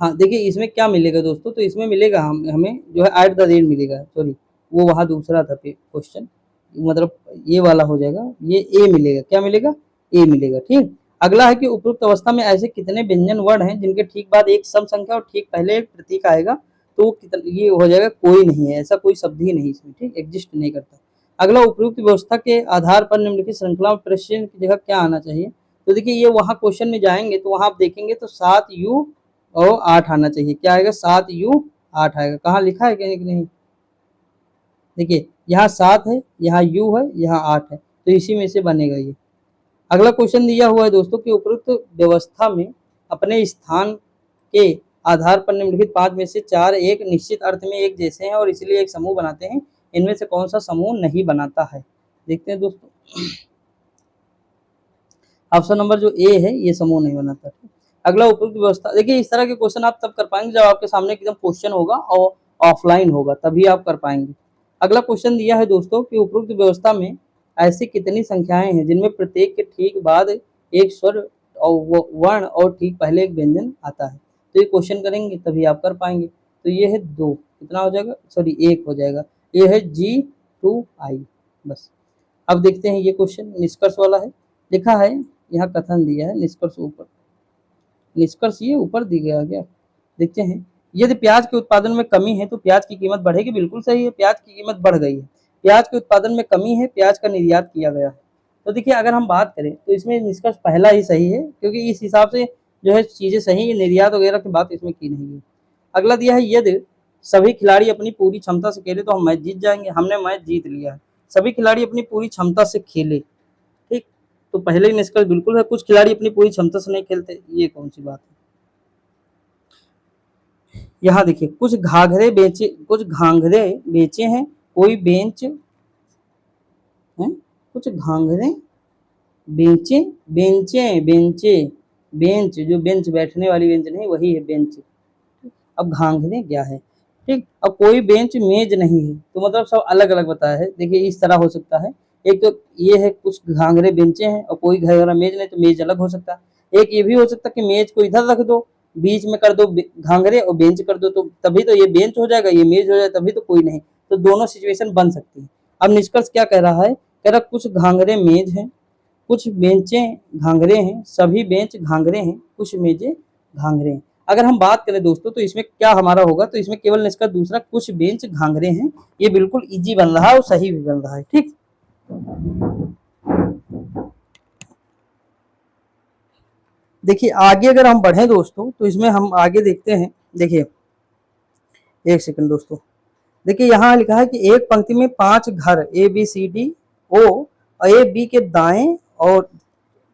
हाँ देखिए इसमें क्या मिलेगा दोस्तों, तो इसमें मिलेगा हमें जो है एट द रेट मिलेगा, सॉरी वो वहाँ दूसरा था क्वेश्चन, मतलब ये वाला हो जाएगा, ये ए मिलेगा, क्या मिलेगा, ए मिलेगा, ठीक। अगला है कि उपरोक्त अवस्था में ऐसे कितने व्यंजन वर्ण हैं जिनके ठीक बाद एक सम संख्या और ठीक पहले एक प्रतीक आएगा, तो वो ये हो जाएगा कोई नहीं है, ऐसा कोई शब्द ही नहीं इसमें, ठीक, एग्जिस्ट नहीं करता। अगला, उपरोक्त व्यवस्था के आधार पर निम्नलिखित श्रृंखला में प्रश्न की जगह क्या आना चाहिए, तो देखिए ये वहाँ क्वेश्चन में जाएंगे तो वहाँ आप देखेंगे तो 7 यू और 8 आना चाहिए, क्या आएगा, 7 यू 8 आएगा, कहाँ लिखा है कहीं कि नहीं, देखिए यहाँ 7 है, यहाँ यू है, यहाँ 8 है, तो इसी में से बनेगा ये। अगला क्वेश्चन दिया हुआ है दोस्तों कि उपरोक्त व्यवस्था में अपने स्थान के आधार पर निम्नलिखित 5 में से 4 एक निश्चित अर्थ में एक जैसे हैं और इसलिए एक समूह बनाते हैं, इनमें से कौन सा समूह नहीं बनाता है, देखते हैं दोस्तों। ऑप्शन नंबर जो ए है ये समूह नहीं बनाता। अगला उपरोक्त व्यवस्था, देखिए इस तरह के क्वेश्चन आप तब कर पाएंगे जब आपके सामने एकदम क्वेश्चन होगा और ऑफलाइन होगा, तभी आप कर पाएंगे। अगला क्वेश्चन दिया है दोस्तों कि उपरोक्त व्यवस्था में ऐसी कितनी संख्याएं हैं जिनमें प्रत्येक के ठीक बाद एक स्वर और वर्ण और ठीक पहले एक व्यंजन आता है। तो ये क्वेश्चन करेंगे तभी आप कर पाएंगे। तो ये है 2, कितना हो जाएगा, सॉरी 1 हो जाएगा। ये है G2I। बस अब देखते हैं ये क्वेश्चन निष्कर्ष वाला है। लिखा है यहाँ कथन दिया है, निष्कर्ष ऊपर, निष्कर्ष ये ऊपर दी गया क्या, देखते हैं। यदि प्याज के उत्पादन में कमी है तो प्याज की कीमत बढ़ेगी, बिल्कुल सही है, प्याज की कीमत बढ़ गई है। प्याज के उत्पादन में कमी है, प्याज का निर्यात किया गया है। तो देखिए अगर हम बात करें तो इसमें निष्कर्ष पहला ही सही है, क्योंकि इस हिसाब से जो है चीजें सही है, निर्यात वगैरह की बात इसमें की नहीं है। अगला दिया है यदि सभी खिलाड़ी अपनी पूरी क्षमता से खेले तो हम मैच जीत जाएंगे, हमने मैच जीत लिया है। सभी खिलाड़ी अपनी पूरी क्षमता से खेले, ठीक, तो पहले ही निष्कर्ष बिल्कुल है। कुछ खिलाड़ी अपनी पूरी क्षमता से नहीं खेलते, ये कौन सी बात है। यहाँ देखिए कुछ घाघरे बेचे हैं, कोई बेंच है, कुछ घाघरे बेचे बेंचे बेंचे बेंच, जो बेंच बैठने वाली बेंच नहीं, वही है बेंच। अब घाघरे क्या है, ठीक। अब कोई बेंच मेज नहीं है, तो मतलब सब अलग अलग बताया है। देखिए इस तरह हो सकता है, एक तो ये है कुछ घाघरे बेंचे हैं और कोई घाघरा मेज नहीं, तो मेज अलग हो सकता है। एक ये भी हो सकता है कि मेज को इधर रख दो, बीच में कर दो घाघरे और बेंच कर दो, तो तभी तो ये बेंच हो जाएगा, ये मेज हो जाएगा, तभी तो कोई नहीं। तो दोनों सिचुएशन बन सकती है। अब निष्कर्ष क्या कह रहा है, कह रहा कुछ घाघरे मेज हैं, कुछ बेंचें घाघरे हैं, सभी बेंच घाघरे हैं, कुछ मेजें घाघरे हैं। अगर हम बात करें दोस्तों तो इसमें क्या हमारा होगा, तो इसमें केवल निष्कर्ष दूसरा, कुछ बेंच घाघरे हैं, ये बिल्कुल इजी बन रहा है और सही भी बन रहा है, ठीक। देखिए आगे अगर हम बढ़े दोस्तों तो इसमें हम आगे देखते हैं। देखिए एक सेकंड दोस्तों, देखिए यहाँ लिखा है कि एक पंक्ति में 5 घर A B C D O, A B के दाएं और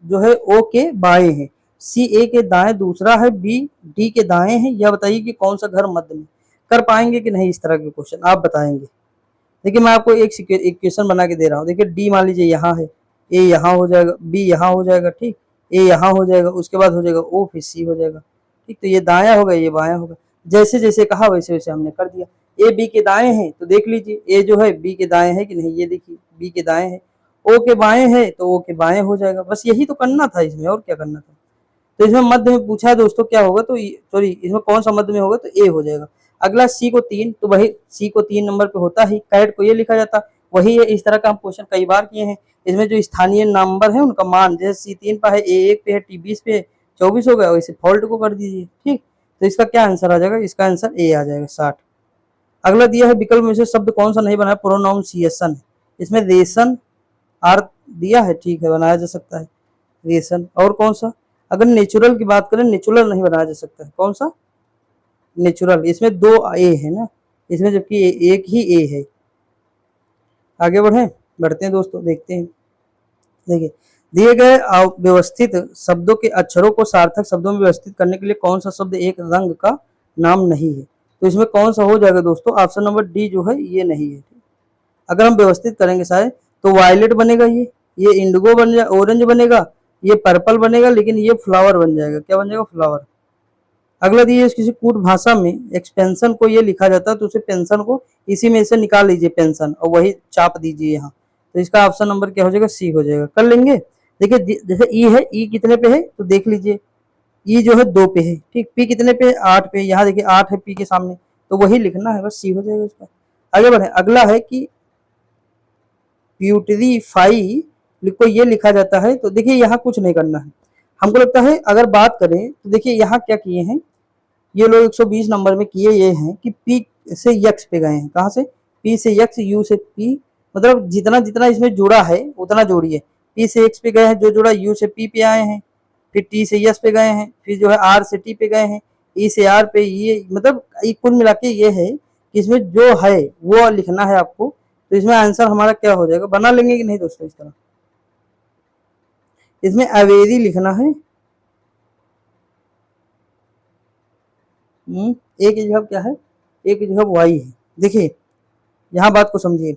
जो है ओ के बाएं है, सी ए के दाएं दूसरा है, बी डी के दाएं है। यह बताइए कि कौन सा घर मध्य में। कर पाएंगे कि नहीं इस तरह के क्वेश्चन, आप बताएंगे। देखिए मैं आपको एक क्वेश्चन बना के दे रहा हूँ। देखिए डी मान लीजिए यहाँ है, ए यहाँ हो जाएगा, बी यहाँ हो जाएगा, ठीक, ए यहाँ हो जाएगा, उसके बाद हो जाएगा ओ, फिर सी हो जाएगा, ठीक। तो ये दाया होगा, ये बाया होगा। जैसे जैसे कहा वैसे वैसे हमने कर दिया। ए बी के दाएं हैं तो देख लीजिए ए जो है बी के दाएं है कि नहीं, ये देखिए बी के दाएं है। ओ के बाएं है तो ओ के बाएं हो जाएगा। बस यही तो करना था इसमें, और क्या करना था। तो इसमें मध्य में पूछा है दोस्तों क्या होगा, तो सॉरी इसमें कौन सा मध्य में होगा, तो ए हो जाएगा। अगला सी को 3, तो वही सी को 3 नंबर पे होता ही, कैट को ये लिखा जाता, वही है। इस तरह का हम क्वेश्चन कई बार किए हैं। इसमें जो स्थानीय नंबर है उनका मान, जैसे सी 3 पे है, ए 1 पे है, टी 20 पे है, 24 हो गया, वैसे फॉल्ट को कर दीजिए, ठीक। तो इसका क्या आंसर आ जाएगा, इसका आंसर ए आ जाएगा 60। अगला दिया है विकल्प में से शब्द कौन सा नहीं बना, प्रोनाउंसिएशन। इसमें रेशन आर दिया है, ठीक है, बनाया जा सकता है रेशन। और कौन सा, अगर नेचुरल की बात करें, नेचुरल नहीं बनाया जा सकता है, कौन सा, नेचुरल। इसमें 2 ए है ना, इसमें जबकि एक ही ए है। आगे बढ़ते हैं दोस्तों, देखते हैं। देखिए दिए गए व्यवस्थित शब्दों के अक्षरों को सार्थक शब्दों में व्यवस्थित करने के लिए कौन सा शब्द एक रंग का नाम नहीं है। तो इसमें कौन सा हो जाएगा दोस्तों, ऑप्शन नंबर डी जो है ये नहीं है। अगर हम व्यवस्थित करेंगे शायद तो वायलेट बनेगा, ये इंडिगो बन जाए, ऑरेंज बनेगा, ये पर्पल बनेगा, लेकिन ये फ्लावर बन जाएगा। क्या बन जाएगा, फ्लावर। अगला दिए किसी कूट भाषा में एक्सपेंशन को ये लिखा जाता है, तो उसे पेंशन को इसी में से निकाल लीजिए पेंशन, और वही चाप दीजिए यहाँ। तो इसका ऑप्शन नंबर क्या हो जाएगा, सी हो जाएगा। कर लेंगे। देखिए जैसे ई है, ई कितने पे है तो देख लीजिए, ई जो है 2 पे है, ठीक। पी कितने पे है, 8 पे। यहाँ देखिए 8 है पी के सामने, तो वही लिखना है, बस सी हो जाएगा इसका। आगे बढ़े। अगला है कि प्यूटरीफाई को ये लिखा जाता है, तो देखिए यहाँ कुछ नहीं करना है हमको लगता है। अगर बात करें तो देखिए यहाँ क्या किए हैं ये लोग, 120 नंबर में किए ये हैं कि पी से यक्स पे गए हैं। कहाँ से, पी से यक्स, यू से पी, मतलब जितना जितना इसमें जुड़ा है उतना जोड़िए। पी से एक्स पे गए हैं, जो जुड़ा, यू से पी पे आए हैं, फिर टी से यस पे गए हैं, फिर जो है आर से टी पे गए हैं, ई से आर पे, ये मतलब कुल मिला के ये है कि इसमें जो है वो लिखना है आपको। तो इसमें आंसर हमारा क्या हो जाएगा, बना लेंगे कि नहीं दोस्तों इस तरह। इसमें अवेदी लिखना है, एक की जगह क्या है, एक की जगह वाई है। देखिए यहाँ बात को समझिए,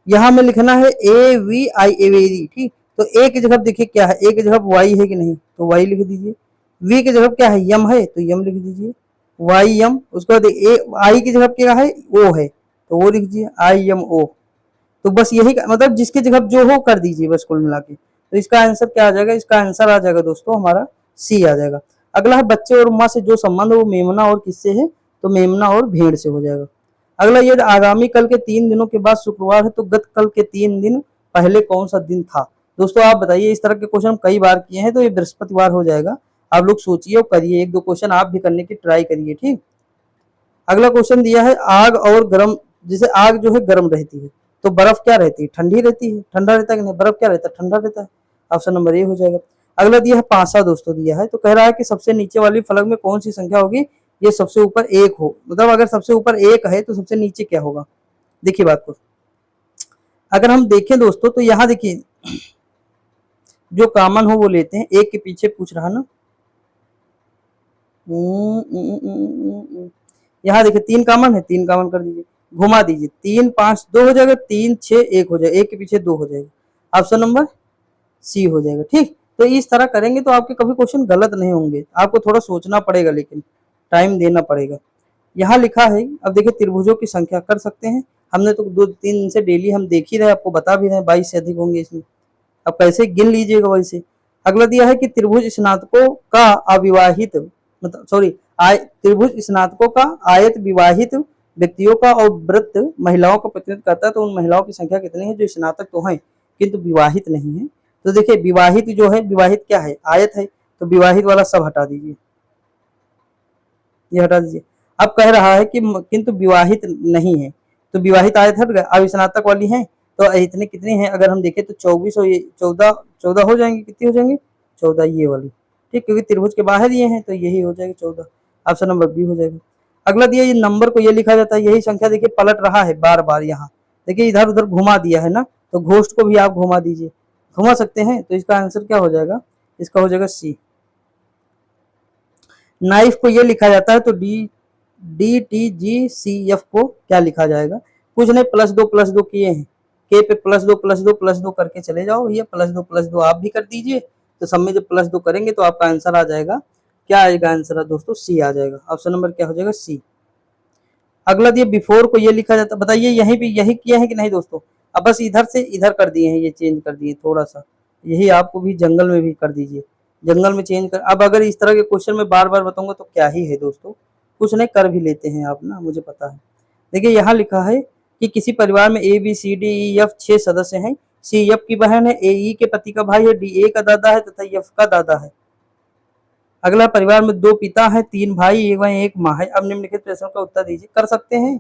यहाँ में लिखना है ए वी आई, एवेरी, ठीक। तो ए की जगह देखिए क्या है, ए की जगह वाई है कि नहीं, तो वाई लिख दीजिए। वी की जगह क्या है, यम है तो यम लिख दीजिए, वाई यम। उसके बाद आई की जगह क्या है, ओ है तो वो लिख दीजिए, आई एम ओ। तो बस यही मतलब जिसकी जगह जो हो कर दीजिए बस कुल मिला के। तो इसका आंसर क्या आ जाएगा, इसका आंसर आ जाएगा दोस्तों हमारा सी आ जाएगा। अगला है बच्चे और माँ से जो संबंध है वो मेमना और किससे है, तो मेमना और भेड़ से हो जाएगा। अगला ये आगामी कल के 3 दिनों के बाद शुक्रवार है तो गत कल के 3 दिन पहले कौन सा दिन था। दोस्तों आप बताइए, इस तरह के क्वेश्चन कई बार किए हैं तो ये बृहस्पतिवार हो जाएगा। आप लोग सोचिए और करिए, 1-2 क्वेश्चन आप भी करने की ट्राई करिए, ठीक। अगला क्वेश्चन दिया है आग और गर्म, जैसे आग जो है गर्म रहती है तो बर्फ क्या रहती है, ठंडी रहती है, ठंडा रहता है कि नहीं, बर्फ क्या रहता है, ठंडा रहता है। ऑप्शन नंबर ए हो जाएगा। अगला दिया है पासा दोस्तों, दिया है तो कह रहा है कि सबसे नीचे वाली फलक में कौन सी संख्या होगी, ये सबसे ऊपर एक हो, मतलब अगर सबसे ऊपर एक है तो सबसे नीचे क्या होगा। देखिए बात को, अगर हम देखें दोस्तों तो यहाँ देखिए जो कॉमन हो वो लेते हैं, एक के पीछे पूछ रहा ना। यहाँ देखिए 3 कॉमन है, 3 कॉमन कर दीजिए, घुमा दीजिए, 3 5 2 हो जाएगा, 3 6 1 हो जाएगा, एक के पीछे 2 हो जाएगा। ऑप्शन नंबर सी हो जाएगा, ठीक। तो इस तरह करेंगे तो आपके कभी क्वेश्चन गलत नहीं होंगे, आपको थोड़ा सोचना पड़ेगा लेकिन टाइम देना पड़ेगा। यहाँ लिखा है, अब देखिए त्रिभुजों की संख्या कर सकते हैं, हमने तो 2-3 दिन से डेली हम देख ही रहे, आपको बता भी रहे 22 से अधिक होंगे इसमें। अब कैसे गिन लीजिएगा वैसे। अगला दिया है कि त्रिभुज स्नातकों का अविवाहित, मतलब सॉरी, त्रिभुज स्नातकों का आयत विवाहित व्यक्तियों का और वृत्त महिलाओं का प्रतिनिधित्व करता है, तो उन महिलाओं की संख्या कितनी है जो स्नातक तो हैं किंतु विवाहित नहीं है। तो देखिए विवाहित जो है, विवाहित क्या है, आयत है, तो विवाहित वाला सब हटा दीजिए, ये हटा दीजिए। अब कह रहा है कि किंतु विवाहित नहीं है, तो विवाहित आयत हट गया, अब स्नातक वाली है तो इतने कितने हैं, अगर हम देखें तो 24 और ये 14 14 हो जाएंगे, कितनी हो जाएंगे 14, ये वाली, ठीक, क्योंकि त्रिभुज के बाहर ये हैं तो यही हो जाएगा 14। ऑप्शन नंबर बी हो जाएगा। अगला दिया ये नंबर को ये लिखा जाता है, यही संख्या देखिए पलट रहा है बार बार, यहाँ देखिए इधर उधर घुमा दिया है ना, तो घोष्ट को भी आप घुमा दीजिए, घुमा सकते हैं, तो इसका आंसर क्या हो जाएगा, इसका हो जाएगा सी। नाइफ को ये लिखा जाता है तो DTGCF को क्या लिखा जाएगा, कुछ नहीं, +2 किए हैं, के पे +2 करके चले जाओ, ये +2 आप भी कर दीजिए, तो सब में जब +2 करेंगे तो आपका आंसर आ जाएगा, क्या आएगा आंसर दोस्तों, सी आ जाएगा। ऑप्शन नंबर क्या हो जाएगा, सी। अगला दिए बिफोर को ये लिखा जाता है, बताइए यहीं भी यही किया है कि नहीं दोस्तों। अब बस इधर से इधर कर दिए हैं, ये चेंज कर दिए थोड़ा सा, यही आपको भी जंगल में भी कर दीजिए, जंगल में चेंज कर। अब अगर इस तरह के क्वेश्चन में बार बार बताऊंगा तो क्या ही है दोस्तों, कुछ नहीं कर भी लेते हैं आप ना, मुझे पता है। देखिए यहाँ लिखा है कि किसी परिवार में ABCDEF 6 सदस्य हैं, CF की बहन है, AE के पति का भाई है, DA का दादा है तथा F का दादा है। अगला परिवार में 2 पिता हैं, 3 भाई, 1 बहन 1 माँ है। अब निम्नलिखित प्रश्नों का उत्तर दीजिए, कर सकते हैं,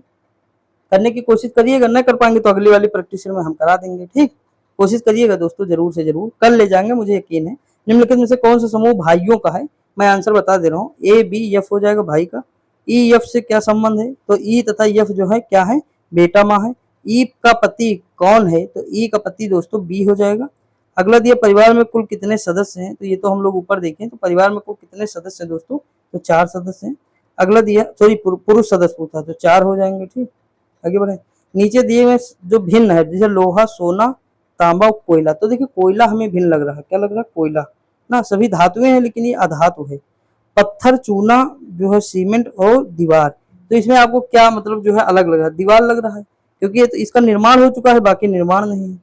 करने की कोशिश करिएगा, न कर पाएंगे तो अगली वाली प्रैक्टिस में हम करा देंगे, ठीक। कोशिश करिएगा दोस्तों, जरूर से जरूर कर ले जाएंगे, मुझे यकीन है। निम्नलिखित में से कौन सा समूह भाइयों का है, मैं आंसर बता दे रहा हूँ, ABF हो जाएगा भाई का। EF से क्या संबंध है, तो E तथा F जो है क्या है, बेटा माँ है। E का पति कौन है, तो E का पति दोस्तों B हो जाएगा। अगला दिया परिवार में कुल कितने सदस्य हैं, तो ये तो हम लोग ऊपर देखें, तो परिवार में कुल कितने सदस्य हैं दोस्तों, तो 4 सदस्य हैं। अगला दिया सॉरी पुरुष सदस्य पूछा तो 4 हो जाएंगे, ठीक। आगे बढ़े, नीचे दिए हुए जो भिन्न है, जैसे लोहा, सोना, तांबा, कोयला, तो देखिए कोयला हमें भिन्न लग रहा है, क्या लग रहा है, कोयला ना, सभी धातुएं हैं लेकिन ये अधातु है। पत्थर, चूना जो है, सीमेंट और दीवार, तो इसमें आपको क्या मतलब जो है अलग लग रहा है, दीवार लग रहा है, क्योंकि तो इसका निर्माण हो चुका है, बाकी निर्माण नहीं है।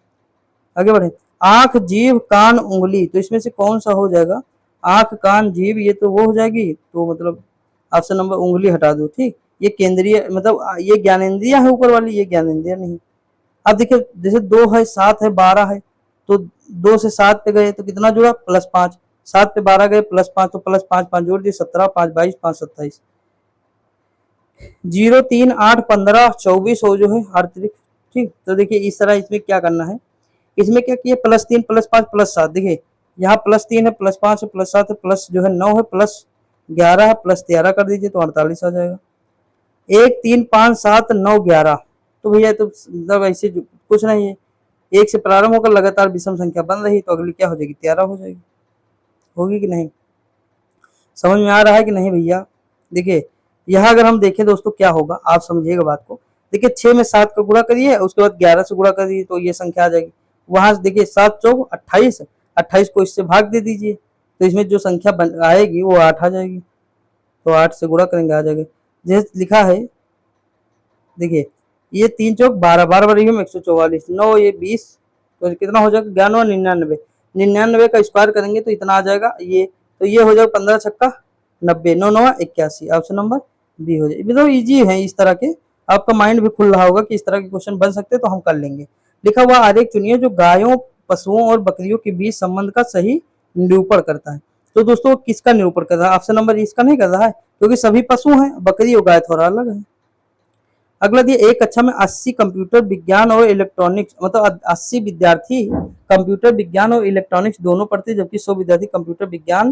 आगे बढ़े, आंख, जीभ, कान, उंगली, तो इसमें से कौन सा हो जाएगा, आंख, कान, जीभ, ये तो वो हो जाएगी, तो मतलब ऑप्शन नंबर उंगली हटा दो, ठीक। ये केंद्रीय मतलब ये ज्ञानेंद्रिय है ऊपर वाली, ये ज्ञानेंद्रिय नहीं। अब देखिए जैसे 2 है, 7 है, 12 है, तो 2 से 7 पे गए तो कितना जुड़ा, +5, 7 पे 12 गए +5, तो +5 5 जोड़ दिए, 17, 5 22, 5 27, 0 3 8 15 24 हो जो है अतिरिक्त, ठीक। तो देखिए इस तरह इसमें क्या करना है, इसमें क्या किए, +3 +5 +7, देखिए यहाँ +3 है, +5 है, +7 है, प्लस जो है 9 है, +11 है, +13 कर दीजिए तो 48 आ जाएगा। 1 3 5 7 9 11, तो भैया तो मतलब ऐसे कुछ नहीं है, 1 से प्रारंभ होकर लगातार विषम संख्या बन रही, तो अगली क्या हो जाएगी, 13 हो जाएगी, होगी कि नहीं, समझ में आ रहा है कि नहीं भैया। देखिए यहाँ अगर हम देखें दोस्तों क्या होगा, आप समझिएगा बात को। देखिए 6 में 7 का गुणा करिए, उसके बाद 11 से गुणा कर दीजिए तो ये संख्या आ जाएगी। वहां से देखिए 7 चौक 28, 28 को इससे भाग दे दीजिए, तो इसमें जो संख्या आएगी वो 8 आ जाएगी, तो 8 से गुणा करेंगे आ जाएगा। जैसे लिखा है, देखिए ये 3 चौक 12, 12 बार 144, 9 ये 20, तो कितना हो जाएगा 11 और 99, 99 का स्क्वायर करेंगे तो इतना आ जाएगा ये, तो ये हो जाएगा 15 छक्का 90, 9 9 81, ऑप्शन नंबर बी हो जाएगा। मतलब इजी है इस तरह के, आपका माइंड भी खुल रहा होगा कि इस तरह के क्वेश्चन बन सकते हैं तो हम कर लेंगे। लिखा हुआ आरेख चुनिए जो गायों, पशुओं और बकरियों के बीच संबंध का सही निरूपण करता है। तो दोस्तों किसका निरूपण कर रहा है, ऑप्शन नंबर इसका नहीं कर रहा है, क्योंकि सभी पशु हैं, बकरी और गाय थोड़ा अलग है। अगला दिया, एक कक्षा में 80 कंप्यूटर विज्ञान और इलेक्ट्रॉनिक्स, मतलब 80 विद्यार्थी कंप्यूटर विज्ञान और इलेक्ट्रॉनिक्स दोनों पढ़ते हैं, जबकि 100 विद्यार्थी कंप्यूटर विज्ञान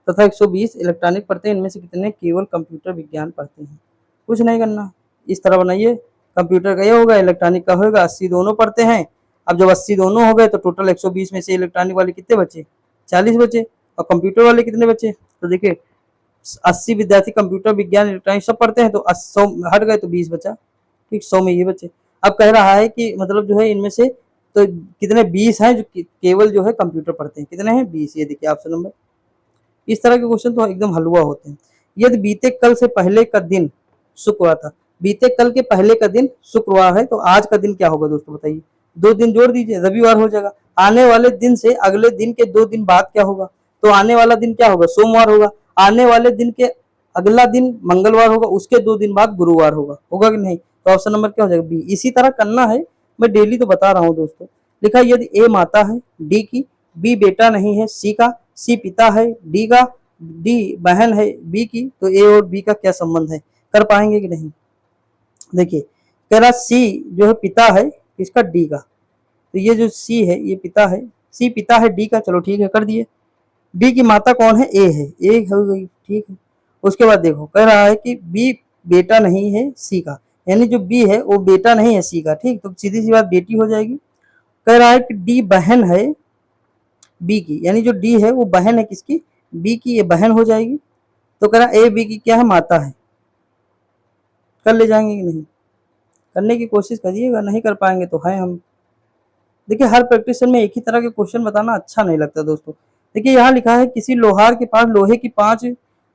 तथा 120 इलेक्ट्रॉनिक पढ़ते हैं। इनमें से कितने केवल कंप्यूटर विज्ञान पढ़ते हैं? कुछ नहीं करना, इस तरह बनाइए, कंप्यूटर का ये होगा, इलेक्ट्रॉनिक का होगा, 80 दोनों पढ़ते हैं। अब जब 80 दोनों हो गए तो टोटल 120 में से इलेक्ट्रॉनिक वाले कितने बचे? 40 बचे। और कंप्यूटर वाले कितने बचे? तो देखिए 80 विद्यार्थी कंप्यूटर विज्ञान इलेक्ट्रॉनिक सब पढ़ते हैं, तो 100 हट गए तो 20 बचा, ठीक, 100 में ये बचे। अब कह रहा है कि मतलब जो है इनमें से तो कितने 20 हैं जो केवल जो है कंप्यूटर पढ़ते हैं, कितने हैं 20, ये देखिए ऑप्शन नंबर। इस तरह के क्वेश्चन तो एकदम हलवा होते हैं। यदि बीते कल से पहले का दिन शुक्रवार था, बीते कल के पहले का दिन शुक्रवार है, तो आज का दिन क्या होगा दोस्तों बताइए? 2 दिन जोड़ दीजिए, रविवार हो जाएगा। आने वाले दिन से अगले दिन के 2 दिन बाद क्या होगा? तो आने वाला दिन क्या होगा? सोमवार होगा। आने वाले दिन के अगला दिन मंगलवार होगा, उसके 2 दिन बाद गुरुवार होगा, होगा कि नहीं? तो ऑप्शन नंबर क्या हो जाएगा? बी। इसी तरह करना है, मैं डेली तो बता रहा हूँ दोस्तों। लिखा यदि ए माता है डी की, बी बेटा नहीं है सी का, सी पिता है डी का, डी बहन है बी की, तो ए और बी का क्या संबंध है? कर पाएंगे कि नहीं? देखिए कह रहा सी जो है पिता है किसका? डी का, तो ये जो सी है ये पिता है, सी पिता है डी का, चलो ठीक है कर दिए। डी की माता कौन है? ए है, ए हो गई, ठीक है। उसके बाद देखो कह रहा है कि बी बेटा नहीं है सी का, यानी जो बी है वो बेटा नहीं है सी का, ठीक, तो सीधी सी बात बेटी हो जाएगी। कह रहा है कि डी बहन है बी की, यानी जो डी है वो बहन है किसकी? बी की, ये बहन हो जाएगी। तो कह रहा ए बी की क्या है? माता है। कर ले जाएंगे कि नहीं? करने की कोशिश करिएगा, नहीं कर पाएंगे तो है हम। देखिए हर प्रैक्टिस में एक ही तरह के क्वेश्चन बताना अच्छा नहीं लगता दोस्तों। देखिए यहाँ लिखा है किसी लोहार के पास लोहे की 5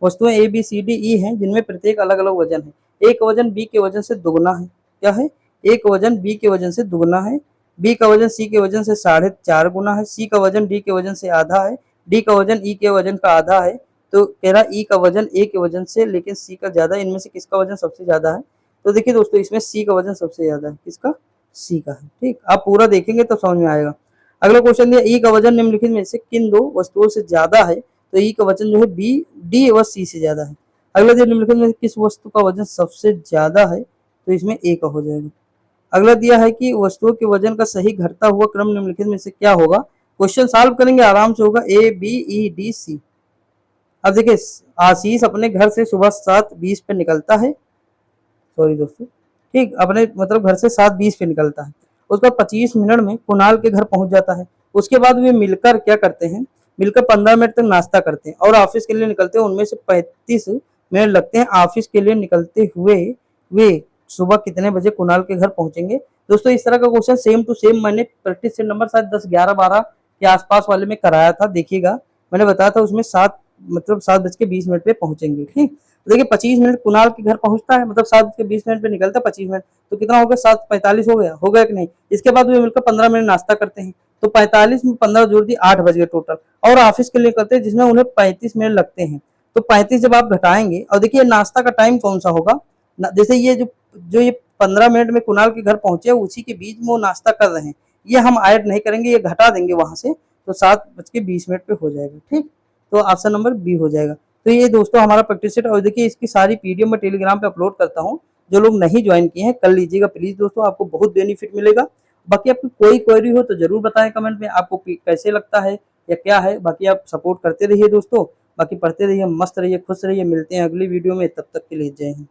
वस्तुएं ए बी सी डी ई हैं, जिनमें प्रत्येक अलग अलग वजन है। ए का वजन बी के वजन से दुगना है, क्या है? ए का वजन बी के वजन से दुगना है, बी का वजन सी के वजन से 4.5 गुना है, सी का वजन डी के वजन से आधा है, डी का वजन ई के वजन का आधा है। तो कह रहा ई का वजन ए के वजन से लेकिन सी का ज्यादा, इनमें से किसका वजन सबसे ज्यादा है? तो देखिए दोस्तों इसमें सी का वजन सबसे ज्यादा है, किसका? सी का है, ठीक। आप पूरा देखेंगे तो समझ में आएगा। अगला क्वेश्चन दिया ई का वजन निम्नलिखित में से किन 2 वस्तुओं से ज्यादा है? तो ई का वजन जो है बी डी व सी से ज्यादा है। अगला दिया निम्नलिखित में से किस वस्तु का वजन सबसे ज्यादा है? तो इसमें ए का हो जाएगा। अगला दिया है कि वस्तुओं के वजन का सही घटता हुआ क्रम निम्नलिखित में से क्या होगा? क्वेश्चन सॉल्व करेंगे आराम से, होगा A B E D C. अब देखिए आशीष अपने घर से सुबह 7:20 पे निकलता है, सॉरी दोस्तों, ठीक, अपने मतलब घर से 7:20 पे निकलता है। उसका 25 मिनट में कुणाल के घर पहुंच जाता है। उसके बाद वे मिलकर क्या करते हैं? मिलकर 15 मिनट तक नाश्ता करते हैं और ऑफिस के लिए निकलते हैं। उनमें से 35 मिनट लगते हैं ऑफिस के लिए निकलते हुए। वे सुबह कितने बजे कुणाल के घर पहुंचेंगे? दोस्तों इस तरह का क्वेश्चन सेम टू सेम मैंने प्रैक्टिस सेट नंबर शायद 10 11 12 के आसपास वाले में कराया था, देखिएगा मैंने बताया था उसमें 7:20 पे पहुंचेंगे, ठीक। देखिए 25 मिनट कुणाल के घर पहुंचता है, मतलब 7:20 पे निकलता है, 25 मिनट तो कितना हो गया? 7:45 हो गया, होगा कि नहीं? इसके बाद वे मिलकर 15 मिनट नाश्ता करते हैं, तो 45 में 15 जोड़ दिए 8 बज गए टोटल। और ऑफिस के लिए करते हैं जिसमें उन्हें 35 मिनट लगते हैं, तो 35 जब आप घटाएंगे और देखिए नाश्ता का टाइम कौन सा होगा? जैसे ये जो ये 15 मिनट में कुणाल के घर पहुंचे उसी के बीच में वो नाश्ता कर रहे हैं, ये हम ऐड नहीं करेंगे, ये घटा देंगे वहां से, तो 7:20 पे हो जाएगा, ठीक। तो ऑप्शन नंबर बी हो जाएगा। तो ये दोस्तों हमारा प्रैक्टिस सेट, और देखिए इसकी सारी पीडीएफ मैं टेलीग्राम पे अपलोड करता हूँ, जो लोग नहीं ज्वाइन किए हैं कर लीजिएगा प्लीज दोस्तों, आपको बहुत बेनिफिट मिलेगा। बाकी आपकी कोई क्वेरी हो तो जरूर बताएं कमेंट में, आपको कैसे लगता है या क्या है। बाकी आप सपोर्ट करते रहिए दोस्तों, बाकी पढ़ते रहिए, मस्त रहिए, खुश रहिए। मिलते हैं अगली वीडियो में, तब तक के लिए जय हिंद।